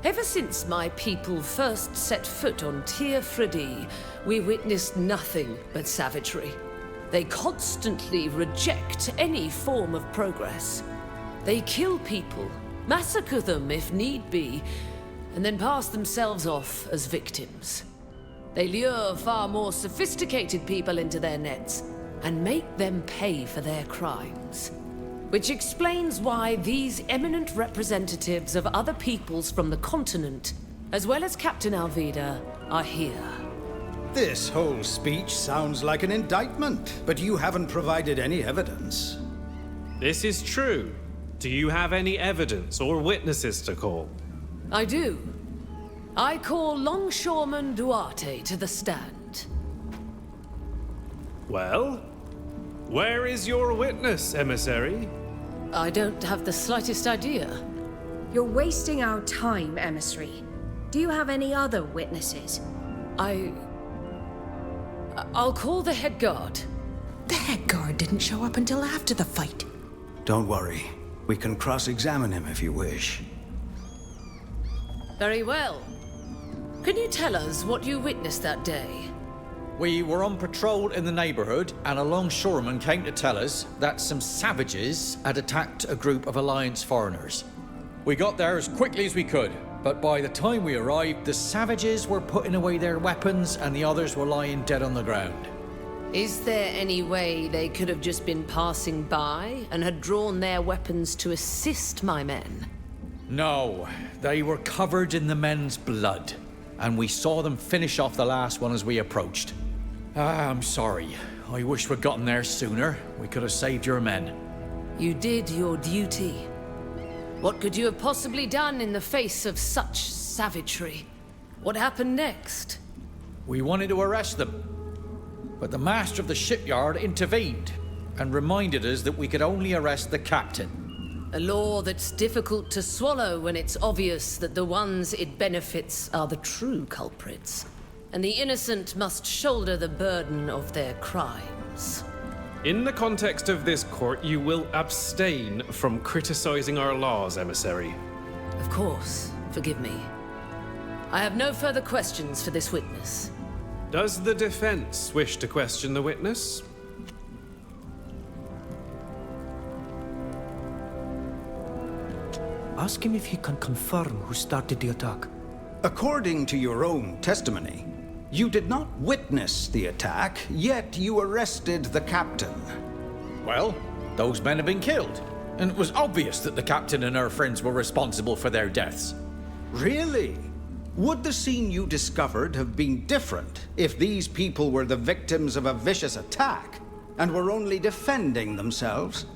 Ever since my people first set foot on Tir Fridi, we witnessed nothing but savagery. They constantly reject any form of progress. They kill people, massacre them if need be, and then pass themselves off as victims. They lure far more sophisticated people into their nets and make them pay for their crimes. Which explains why these eminent representatives of other peoples from the continent, as well as Captain Alvida, are here. This whole speech sounds like an indictment, but you haven't provided any evidence. This is true. Do you have any evidence or witnesses to call? I do. I call Longshoreman Duarte to the stand. Well, where is your witness, emissary? I don't have the slightest idea. You're wasting our time, emissary. Do you have any other witnesses? I'll call the head guard. The head guard didn't show up until after the fight. Don't worry. We can cross-examine him if you wish. Very well. Can you tell us what you witnessed that day? We were on patrol in the neighborhood, and a longshoreman came to tell us that some savages had attacked a group of Alliance foreigners. We got there as quickly as we could, but by the time we arrived, the savages were putting away their weapons and the others were lying dead on the ground. Is there any way they could have just been passing by and had drawn their weapons to assist my men? No, they were covered in the men's blood, and we saw them finish off the last one as we approached. I'm sorry. I wish we'd gotten there sooner. We could have saved your men. You did your duty. What could you have possibly done in the face of such savagery? What happened next? We wanted to arrest them, but the master of the shipyard intervened and reminded us that we could only arrest the captain. A law that's difficult to swallow when it's obvious that the ones it benefits are the true culprits, and the innocent must shoulder the burden of their crimes. In the context of this court, you will abstain from criticizing our laws, emissary. Of course. Forgive me. I have no further questions for this witness. Does the defense wish to question the witness? Ask him if he can confirm who started the attack. According to your own testimony, you did not witness the attack, yet you arrested the captain. Well, those men have been killed, and it was obvious that the captain and her friends were responsible for their deaths. Really? Would the scene you discovered have been different if these people were the victims of a vicious attack and were only defending themselves?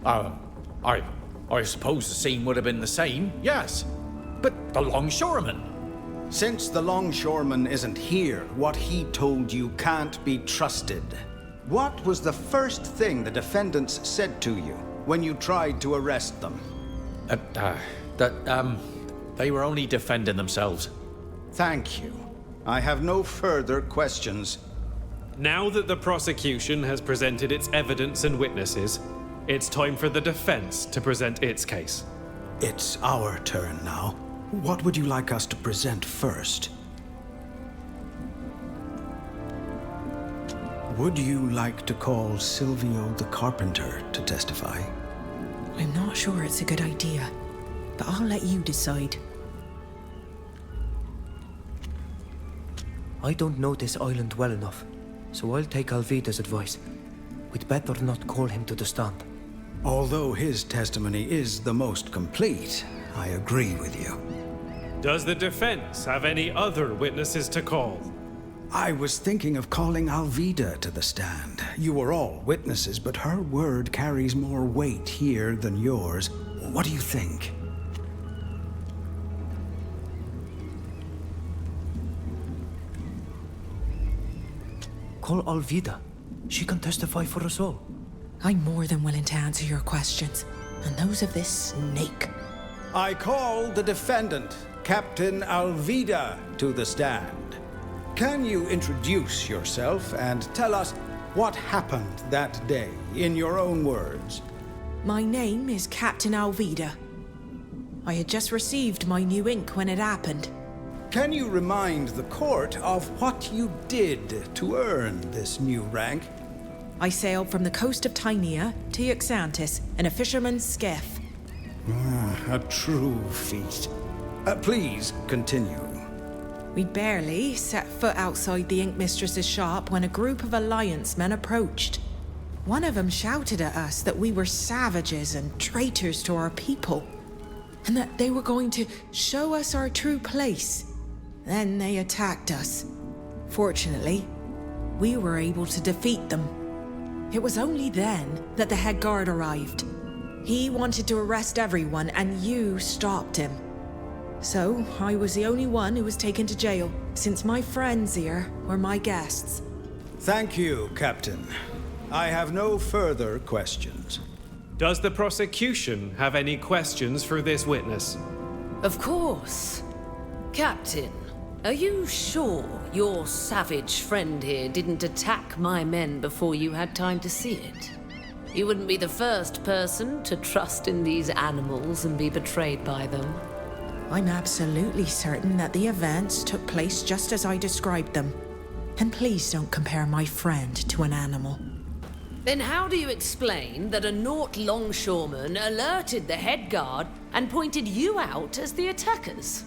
I suppose the scene would have been the same, yes. But the longshoreman... Since the longshoreman isn't here, what he told you can't be trusted. What was the first thing the defendants said to you when you tried to arrest them? They were only defending themselves. Thank you. I have no further questions. Now that the prosecution has presented its evidence and witnesses, it's time for the defense to present its case. It's our turn now. What would you like us to present first? Would you like to call Silvio the carpenter to testify? I'm not sure it's a good idea, but I'll let you decide. I don't know this island well enough, so I'll take Alvida's advice. We'd better not call him to the stand. Although his testimony is the most complete, I agree with you. Does the defense have any other witnesses to call? I was thinking of calling Alvida to the stand. You were all witnesses, but her word carries more weight here than yours. What do you think? Call Alvida. She can testify for us all. I'm more than willing to answer your questions, and those of this snake. I call the defendant, Captain Alvida, to the stand. Can you introduce yourself and tell us what happened that day, in your own words? My name is Captain Alvida. I had just received my new ink when it happened. Can you remind the court of what you did to earn this new rank? I sailed from the coast of Tynea to Uxantis in a fisherman's skiff. A true feat. Please continue. We barely set foot outside the ink mistress's shop when a group of Alliance men approached. One of them shouted at us that we were savages and traitors to our people, and that they were going to show us our true place. Then they attacked us. Fortunately, we were able to defeat them. It was only then that the head guard arrived. He wanted to arrest everyone, and you stopped him. So, I was the only one who was taken to jail, since my friends here were my guests. Thank you, Captain. I have no further questions. Does the prosecution have any questions for this witness? Of course. Captain, are you sure your savage friend here didn't attack my men before you had time to see it? You wouldn't be the first person to trust in these animals and be betrayed by them. I'm absolutely certain that the events took place just as I described them. And please don't compare my friend to an animal. Then how do you explain that a Naut longshoreman alerted the head guard and pointed you out as the attackers.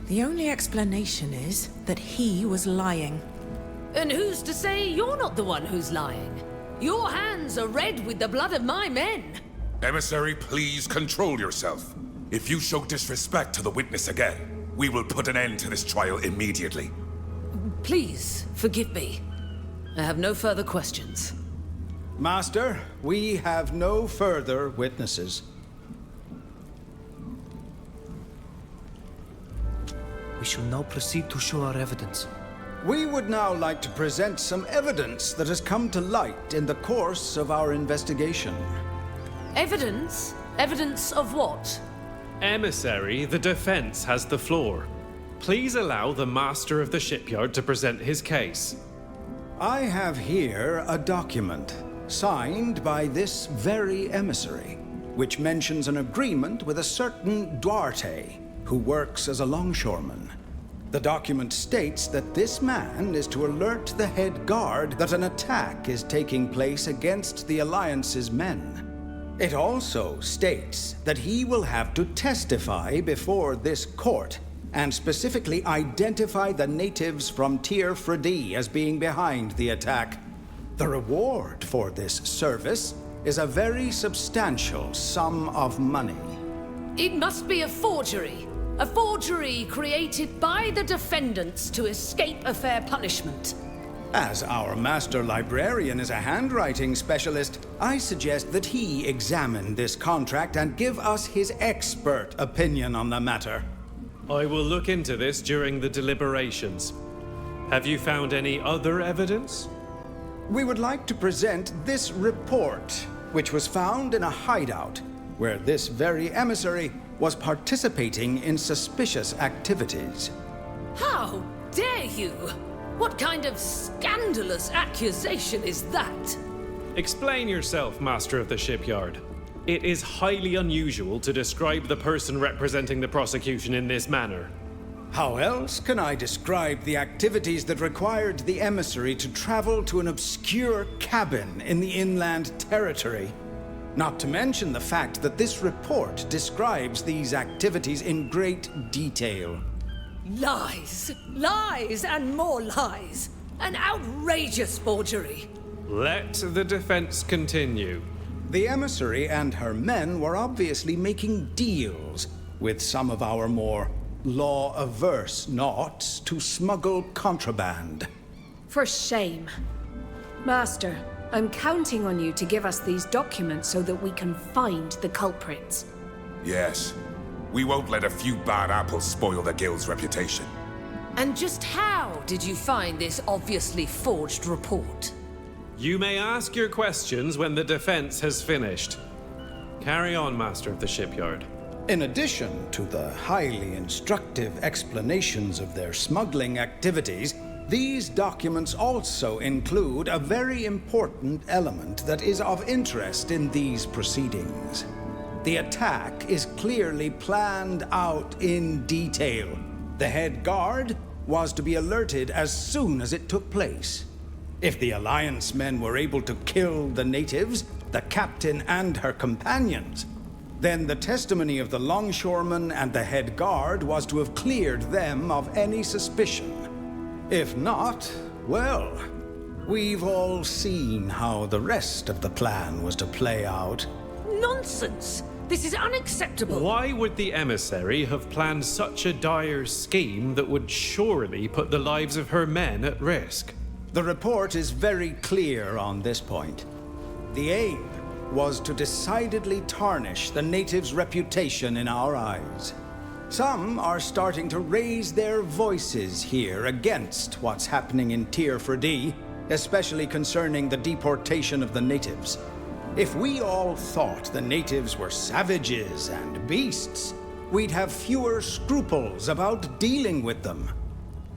The only explanation is that he was lying. And who's to say you're not the one who's lying? Your hands are red with the blood of my men. Emissary, please control yourself. If you show disrespect to the witness again, we will put an end to this trial immediately. Please, forgive me. I have no further questions. Master, we have no further witnesses. We shall now proceed to show our evidence. We would now like to present some evidence that has come to light in the course of our investigation. Evidence? Evidence of what? Emissary, the defense has the floor. Please allow the master of the shipyard to present his case. I have here a document signed by this very emissary, which mentions an agreement with a certain Duarte, who works as a longshoreman. The document states that this man is to alert the head guard that an attack is taking place against the Alliance's men. It also states that he will have to testify before this court and specifically identify the natives from Tir Fredi as being behind the attack. The reward for this service is a very substantial sum of money. It must be a forgery. A forgery created by the defendants to escape a fair punishment. As our master librarian is a handwriting specialist, I suggest that he examine this contract and give us his expert opinion on the matter. I will look into this during the deliberations. Have you found any other evidence? We would like to present this report, which was found in a hideout, where this very emissary was participating in suspicious activities. How dare you? What kind of scandalous accusation is that? Explain yourself, Master of the Shipyard. It is highly unusual to describe the person representing the prosecution in this manner. How else can I describe the activities that required the emissary to travel to an obscure cabin in the inland territory? Not to mention the fact that this report describes these activities in great detail. Lies! Lies and more lies! An outrageous forgery! Let the defense continue. The emissary and her men were obviously making deals with some of our more law-averse Nauts to smuggle contraband. For shame. Master, I'm counting on you to give us these documents so that we can find the culprits. Yes. We won't let a few bad apples spoil the guild's reputation. And just how did you find this obviously forged report? You may ask your questions when the defense has finished. Carry on, Master of the Shipyard. In addition to the highly instructive explanations of their smuggling activities, these documents also include a very important element that is of interest in these proceedings. The attack is clearly planned out in detail. The head guard was to be alerted as soon as it took place. If the Alliance men were able to kill the natives, the captain and her companions, then the testimony of the longshoreman and the head guard was to have cleared them of any suspicion. If not, well, we've all seen how the rest of the plan was to play out. Nonsense! This is unacceptable! Why would the emissary have planned such a dire scheme that would surely put the lives of her men at risk? The report is very clear on this point. The aim was to decidedly tarnish the natives' reputation in our eyes. Some are starting to raise their voices here against what's happening in Tir Fredi, especially concerning the deportation of the natives. If we all thought the natives were savages and beasts, we'd have fewer scruples about dealing with them.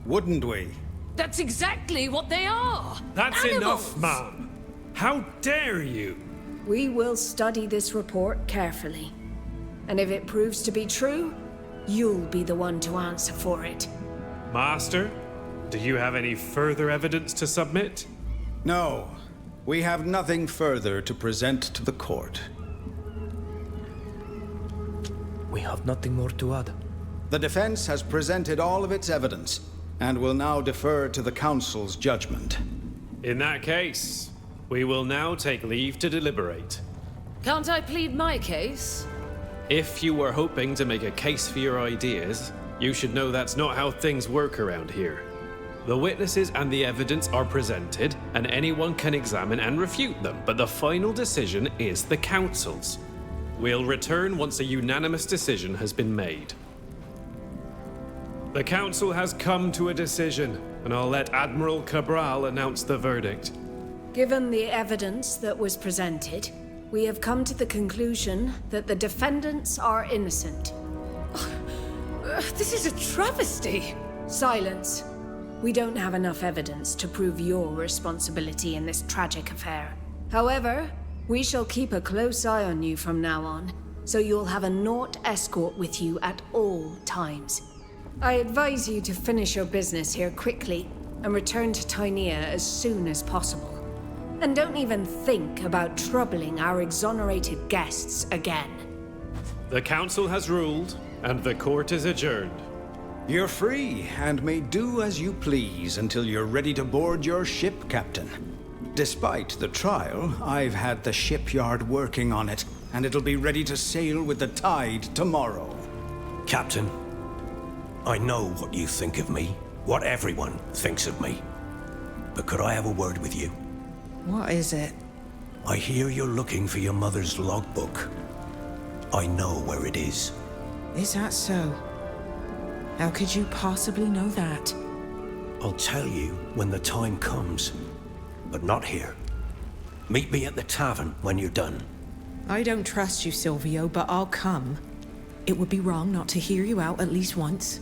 Wouldn't we? That's exactly what they are! That's Animals. enough, ma'am! How dare you! We will study this report carefully. And if it proves to be true, you'll be the one to answer for it. Master, do you have any further evidence to submit? No. We have nothing further to present to the court. We have nothing more to add. The defense has presented all of its evidence, and will now defer to the Council's judgment. In that case, we will now take leave to deliberate. Can't I plead my case? If you were hoping to make a case for your ideas, you should know that's not how things work around here. The witnesses and the evidence are presented, and anyone can examine and refute them, but the final decision is the Council's. We'll return once a unanimous decision has been made. The Council has come to a decision, and I'll let Admiral Cabral announce the verdict. Given the evidence that was presented, we have come to the conclusion that the defendants are innocent. This is a travesty! Silence. We don't have enough evidence to prove your responsibility in this tragic affair. However, we shall keep a close eye on you from now on, so you'll have a Naut escort with you at all times. I advise you to finish your business here quickly and return to Tynea as soon as possible. And don't even think about troubling our exonerated guests again. The Council has ruled, and the court is adjourned. You're free, and may do as you please until you're ready to board your ship, Captain. Despite the trial, I've had the shipyard working on it, and it'll be ready to sail with the tide tomorrow. Captain, I know what you think of me, what everyone thinks of me. But could I have a word with you? What is it? I hear you're looking for your mother's logbook. I know where it is. Is that so? How could you possibly know that? I'll tell you when the time comes, but not here. Meet me at the tavern when you're done. I don't trust you, Silvio, but I'll come. It would be wrong not to hear you out at least once.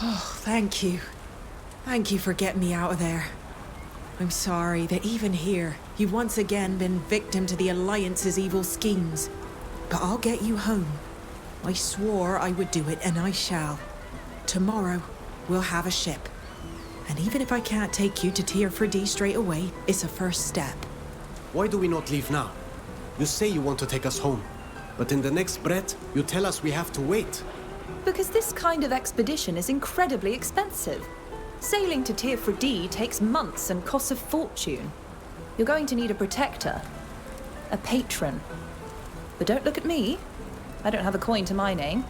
Oh, thank you. Thank you for getting me out of there. I'm sorry that even here, you've once again been victim to the Alliance's evil schemes. But I'll get you home. I swore I would do it, and I shall. Tomorrow, we'll have a ship. And even if I can't take you to Tier 4D straight away, it's a first step. Why do we not leave now? You say you want to take us home, but in the next breath, you tell us we have to wait. Because this kind of expedition is incredibly expensive. Sailing to Tier 4D takes months and costs a fortune. You're going to need a protector. A patron. But don't look at me. I don't have a coin to my name.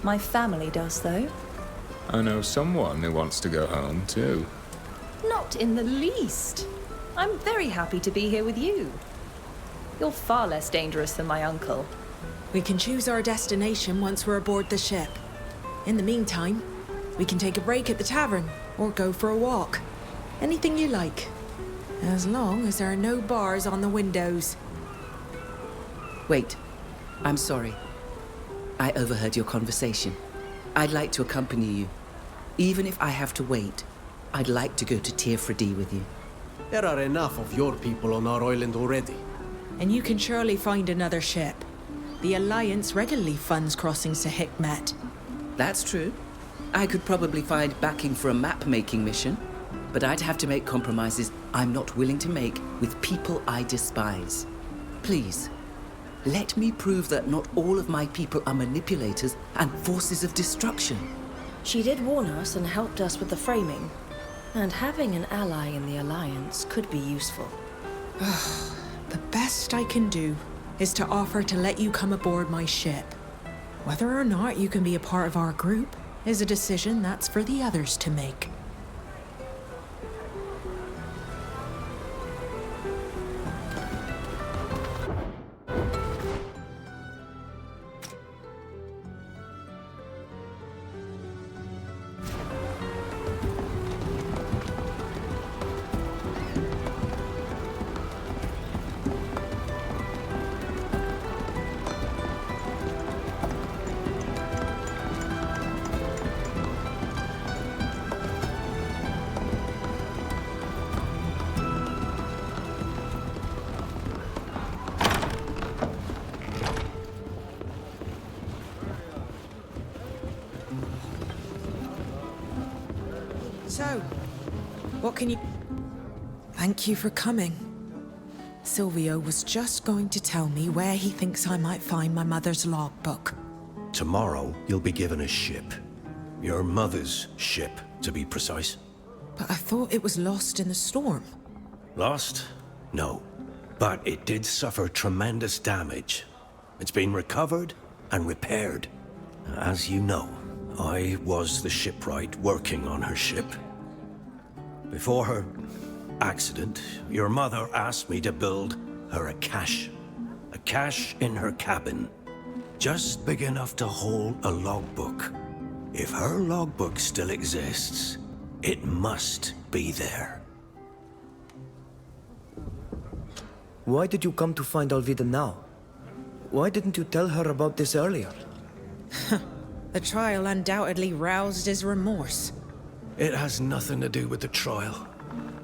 My family does, though. I know someone who wants to go home, too. Not in the least. I'm very happy to be here with you. You're far less dangerous than my uncle. We can choose our destination once we're aboard the ship. In the meantime, we can take a break at the tavern or go for a walk. Anything you like. As long as there are no bars on the windows. Wait. I'm sorry. I overheard your conversation. I'd like to accompany you. Even if I have to wait, I'd like to go to Tier 4D with you. There are enough of your people on our island already. And you can surely find another ship. The Alliance regularly funds crossings to Hikmet. That's true. I could probably find backing for a map-making mission, but I'd have to make compromises I'm not willing to make with people I despise. Please, let me prove that not all of my people are manipulators and forces of destruction. She did warn us and helped us with the framing, and having an ally in the Alliance could be useful. The best I can do is to offer to let you come aboard my ship. Whether or not you can be a part of our group is a decision that's for the others to make. So, what can you... Thank you for coming. Silvio was just going to tell me where he thinks I might find my mother's logbook. Tomorrow, you'll be given a ship. Your mother's ship, to be precise. But I thought it was lost in the storm. Lost? No. But it did suffer tremendous damage. It's been recovered and repaired. As you know, I was the shipwright working on her ship. Before her accident, your mother asked me to build her a cache. A cache in her cabin. Just big enough to hold a logbook. If her logbook still exists, it must be there. Why did you come to find Alvida now? Why didn't you tell her about this earlier? The trial undoubtedly roused his remorse. It has nothing to do with the trial.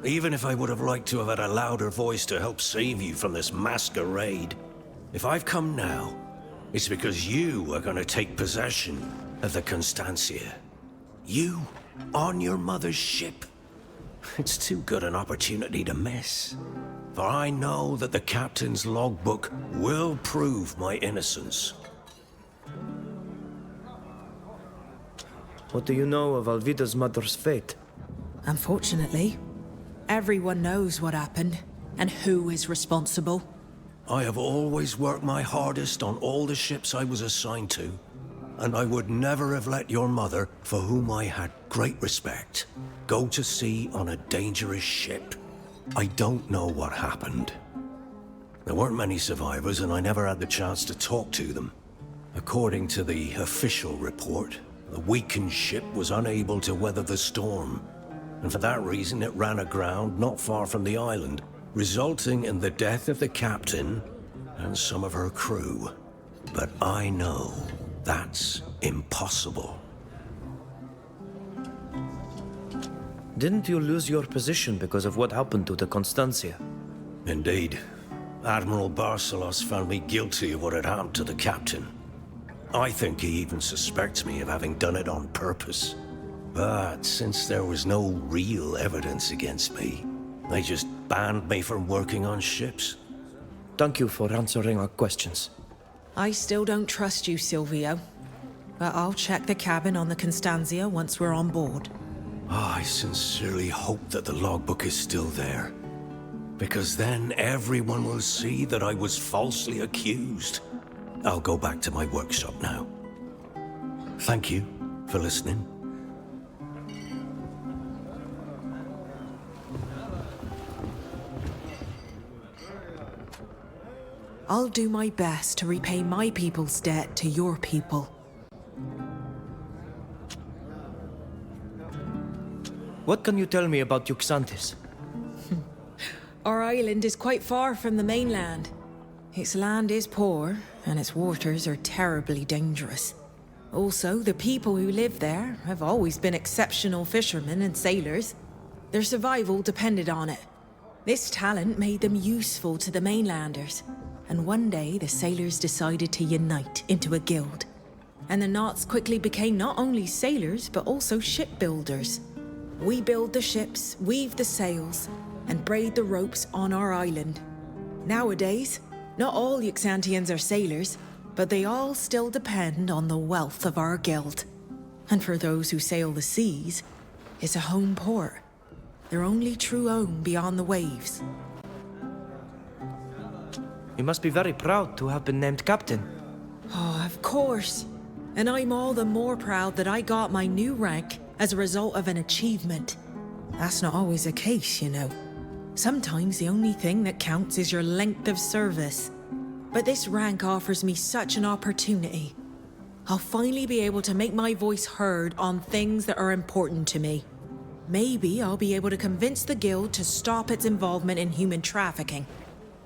Even if I would have liked to have had a louder voice to help save you from this masquerade. If I've come now, it's because you are going to take possession of the Constancia. You, on your mother's ship. It's too good an opportunity to miss. For I know that the captain's logbook will prove my innocence. What do you know of Alvida's mother's fate? Unfortunately, everyone knows what happened and who is responsible. I have always worked my hardest on all the ships I was assigned to, and I would never have let your mother, for whom I had great respect, go to sea on a dangerous ship. I don't know what happened. There weren't many survivors, and I never had the chance to talk to them. According to the official report, the weakened ship was unable to weather the storm, and for that reason it ran aground not far from the island, resulting in the death of the captain and some of her crew. But I know that's impossible. Didn't you lose your position because of what happened to the Constancia? Indeed. Admiral Barcelos found me guilty of what had happened to the captain. I think he even suspects me of having done it on purpose. But since there was no real evidence against me, they just banned me from working on ships. Thank you for answering our questions. I still don't trust you, Silvio. But I'll check the cabin on the Constantia once we're on board. I sincerely hope that the logbook is still there. Because then everyone will see that I was falsely accused. I'll go back to my workshop now. Thank you for listening. I'll do my best to repay my people's debt to your people. What can you tell me about Uxantis? Our island is quite far from the mainland. Its land is poor, and its waters are terribly dangerous. Also, the people who live there have always been exceptional fishermen and sailors. Their survival depended on it. This talent made them useful to the mainlanders, and one day the sailors decided to unite into a guild. And the Nauts quickly became not only sailors, but also shipbuilders. We build the ships, weave the sails, and braid the ropes on our island. Nowadays, not all Uxantians are sailors, but they all still depend on the wealth of our guild. And for those who sail the seas, it's a home port. Their only true home beyond the waves. You must be very proud to have been named captain. Oh, of course. And I'm all the more proud that I got my new rank as a result of an achievement. That's not always the case, you know. Sometimes the only thing that counts is your length of service. But this rank offers me such an opportunity. I'll finally be able to make my voice heard on things that are important to me. Maybe I'll be able to convince the guild to stop its involvement in human trafficking.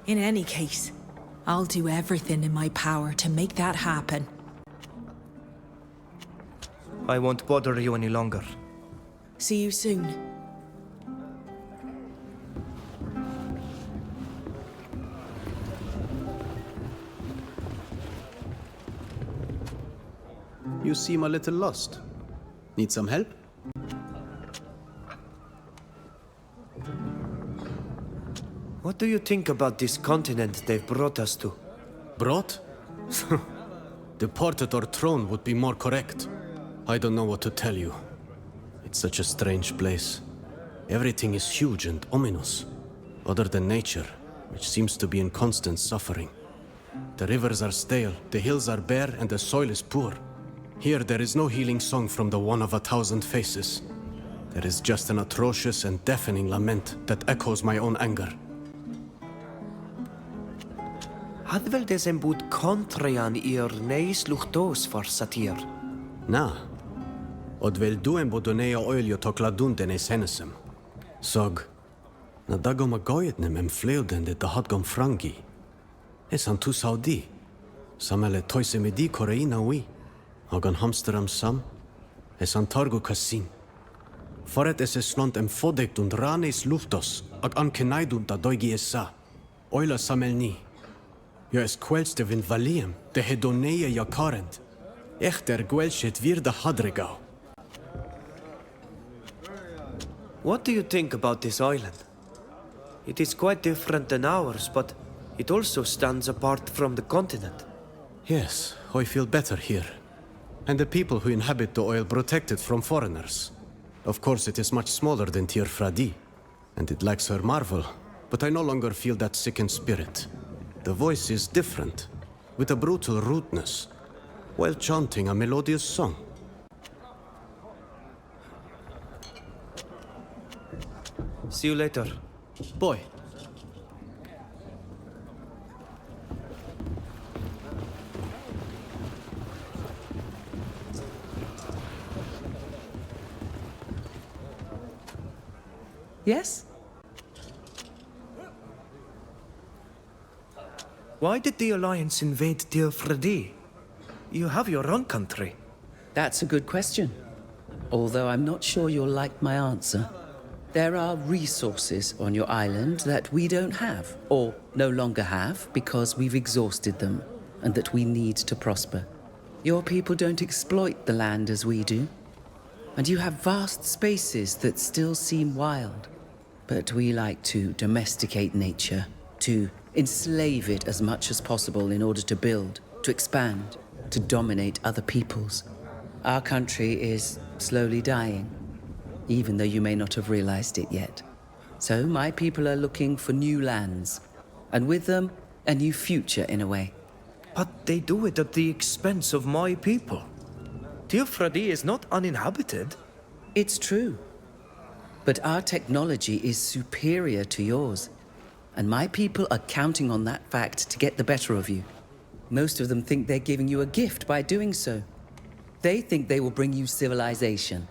In any case, I'll do everything in my power to make that happen. I won't bother you any longer. See you soon. You seem a little lost. Need some help? What do you think about this continent they've brought us to? Brought? Deported or thrown would be more correct. I don't know what to tell you. It's such a strange place. Everything is huge and ominous, other than nature, which seems to be in constant suffering. The rivers are stale, the hills are bare, and the soil is poor. Here there is no healing song from the one of 1,000 faces. There is just an atrocious and deafening lament that echoes my own anger. Hadvel des embud contraian ir neis luchtos for satir. Na, odvel duem bodonea oilio tokladunde ne senesem. Sog, na dagom agoyetnem em fleudende da hadgom frangi. Esan tu saudi, samele toise medi koreina ui. Agan hamsteram sam, esan targo kassin. Foret es slont em fodekt und ranes luftos, ag an kenaidun da doigi essa. Oila samelni. Jo es kwelste vin valiem, de hedoneia jakarent. Echter gwelshet vir da hadregau. What do you think about this island? It is quite different than ours, but it also stands apart from the continent. Yes, I feel better here. And the people who inhabit the oil protected from foreigners. Of course, it is much smaller than Tir Fradi, and it lacks her marvel, but I no longer feel that sickened spirit. The voice is different, with a brutal rudeness, while chanting a melodious song. See you later. Boy. Yes? Why did the Alliance invade Tir Fradi? You have your own country. That's a good question. Although I'm not sure you'll like my answer. There are resources on your island that we don't have, or no longer have, because we've exhausted them, and that we need to prosper. Your people don't exploit the land as we do, and you have vast spaces that still seem wild. But we like to domesticate nature, to enslave it as much as possible in order to build, to expand, to dominate other peoples. Our country is slowly dying, even though you may not have realized it yet. So my people are looking for new lands, and with them, a new future in a way. But they do it at the expense of my people. Tir Fradi is not uninhabited. It's true. But our technology is superior to yours, and my people are counting on that fact to get the better of you. Most of them think they're giving you a gift by doing so. They think they will bring you civilization.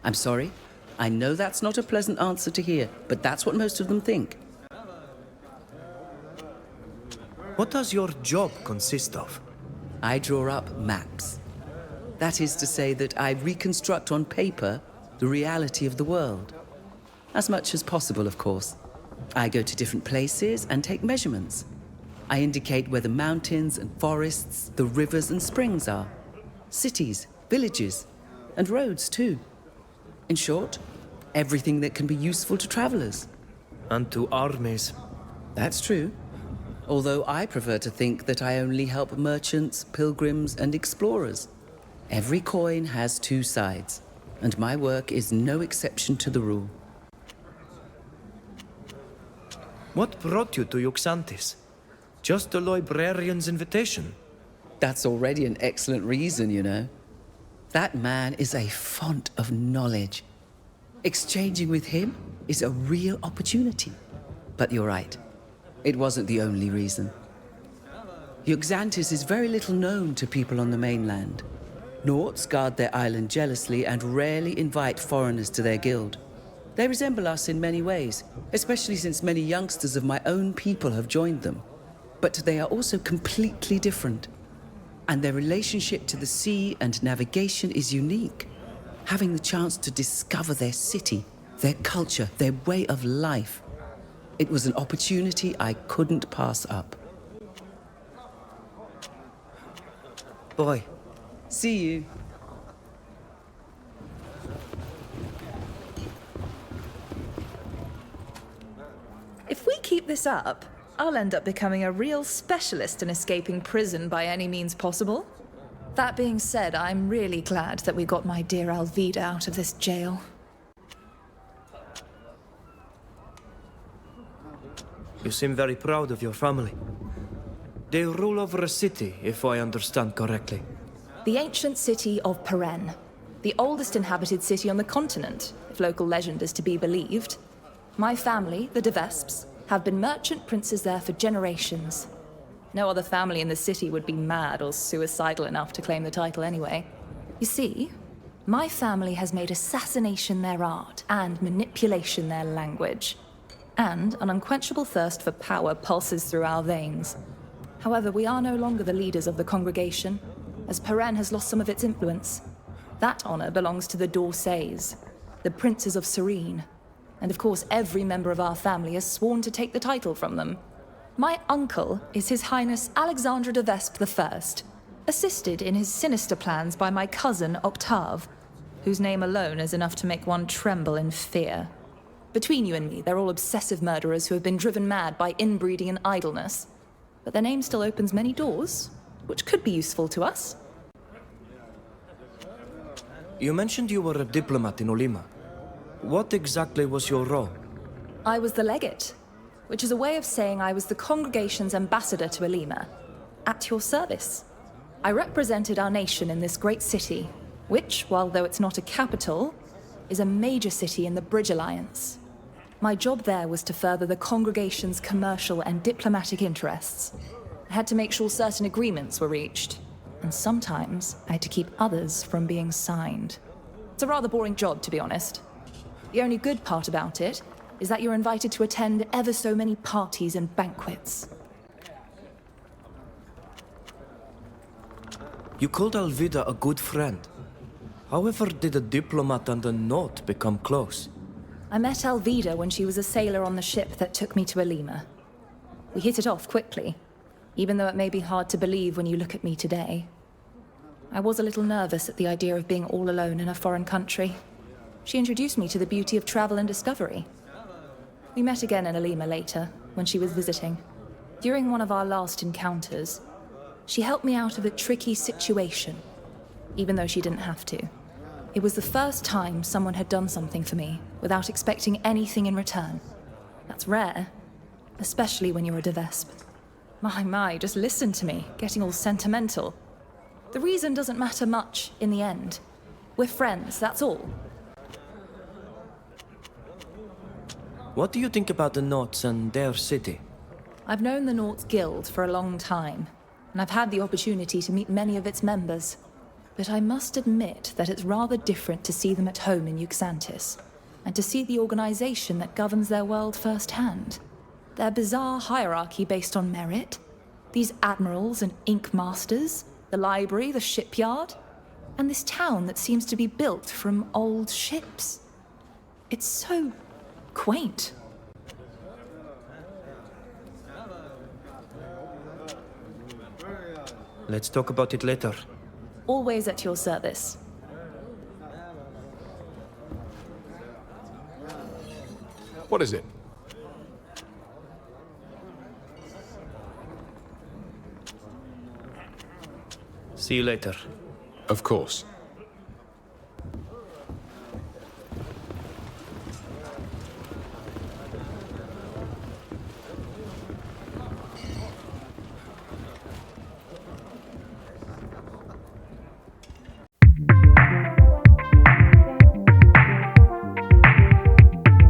I'm sorry, I know that's not a pleasant answer to hear, but that's what most of them think. What does your job consist of? I draw up maps. That is to say that I reconstruct on paper the reality of the world. As much as possible, of course. I go to different places and take measurements. I indicate where the mountains and forests, the rivers and springs are. Cities, villages, and roads too. In short, everything that can be useful to travelers. And to armies. That's true. Although I prefer to think that I only help merchants, pilgrims, and explorers. Every coin has two sides, and my work is no exception to the rule. What brought you to Uxantis? Just the librarian's invitation? That's already an excellent reason, you know. That man is a font of knowledge. Exchanging with him is a real opportunity. But you're right. It wasn't the only reason. Uxantis is very little known to people on the mainland. Nauts guard their island jealously and rarely invite foreigners to their guild. They resemble us in many ways, especially since many youngsters of my own people have joined them. But they are also completely different. And their relationship to the sea and navigation is unique. Having the chance to discover their city, their culture, their way of life. It was an opportunity I couldn't pass up. Boy. See you. If we keep keep this up, I'll end up becoming a real specialist in escaping prison by any means possible. That being said, I'm really glad that we got my dear Alvida out of this jail. You seem very proud of your family. They rule over a city, if I understand correctly. The ancient city of Peren. The oldest inhabited city on the continent, if local legend is to be believed. My family, the de Vesps, have been merchant princes there for generations. No other family in the city would be mad or suicidal enough to claim the title anyway. You see, my family has made assassination their art and manipulation their language. And an unquenchable thirst for power pulses through our veins. However, we are no longer the leaders of the congregation, as Peren has lost some of its influence. That honor belongs to the Dorsays, the princes of Serene. And of course, every member of our family has sworn to take the title from them. My uncle is His Highness Alexandre de Vespe I, assisted in his sinister plans by my cousin Octave, whose name alone is enough to make one tremble in fear. Between you and me, they're all obsessive murderers who have been driven mad by inbreeding and idleness. But their name still opens many doors, which could be useful to us. You mentioned you were a diplomat in Olima. What exactly was your role? I was the legate, which is a way of saying I was the congregation's ambassador to Olima, at your service. I represented our nation in this great city, which, while though it's not a capital, is a major city in the Bridge Alliance. My job there was to further the congregation's commercial and diplomatic interests. I had to make sure certain agreements were reached, and sometimes I had to keep others from being signed. It's a rather boring job, to be honest. The only good part about it is that you're invited to attend ever so many parties and banquets. You called Alvida a good friend. However, did a diplomat and a Naut become close? I met Alvida when she was a sailor on the ship that took me to Olima. We hit it off quickly, even though it may be hard to believe when you look at me today. I was a little nervous at the idea of being all alone in a foreign country. She introduced me to the beauty of travel and discovery. We met again in Olima later, when she was visiting. During one of our last encounters, she helped me out of a tricky situation, even though she didn't have to. It was the first time someone had done something for me without expecting anything in return. That's rare, especially when you're a de Vespe. My, just listen to me, getting all sentimental. The reason doesn't matter much in the end. We're friends, that's all. What do you think about the Nauts and their city? I've known the Nauts Guild for a long time, and I've had the opportunity to meet many of its members. But I must admit that it's rather different to see them at home in Uxantis, and to see the organization that governs their world firsthand. Their bizarre hierarchy based on merit, these admirals and ink masters, the library, the shipyard, and this town that seems to be built from old ships. It's so quaint. Let's talk about it later. Always at your service. What is it? See you later. Of course.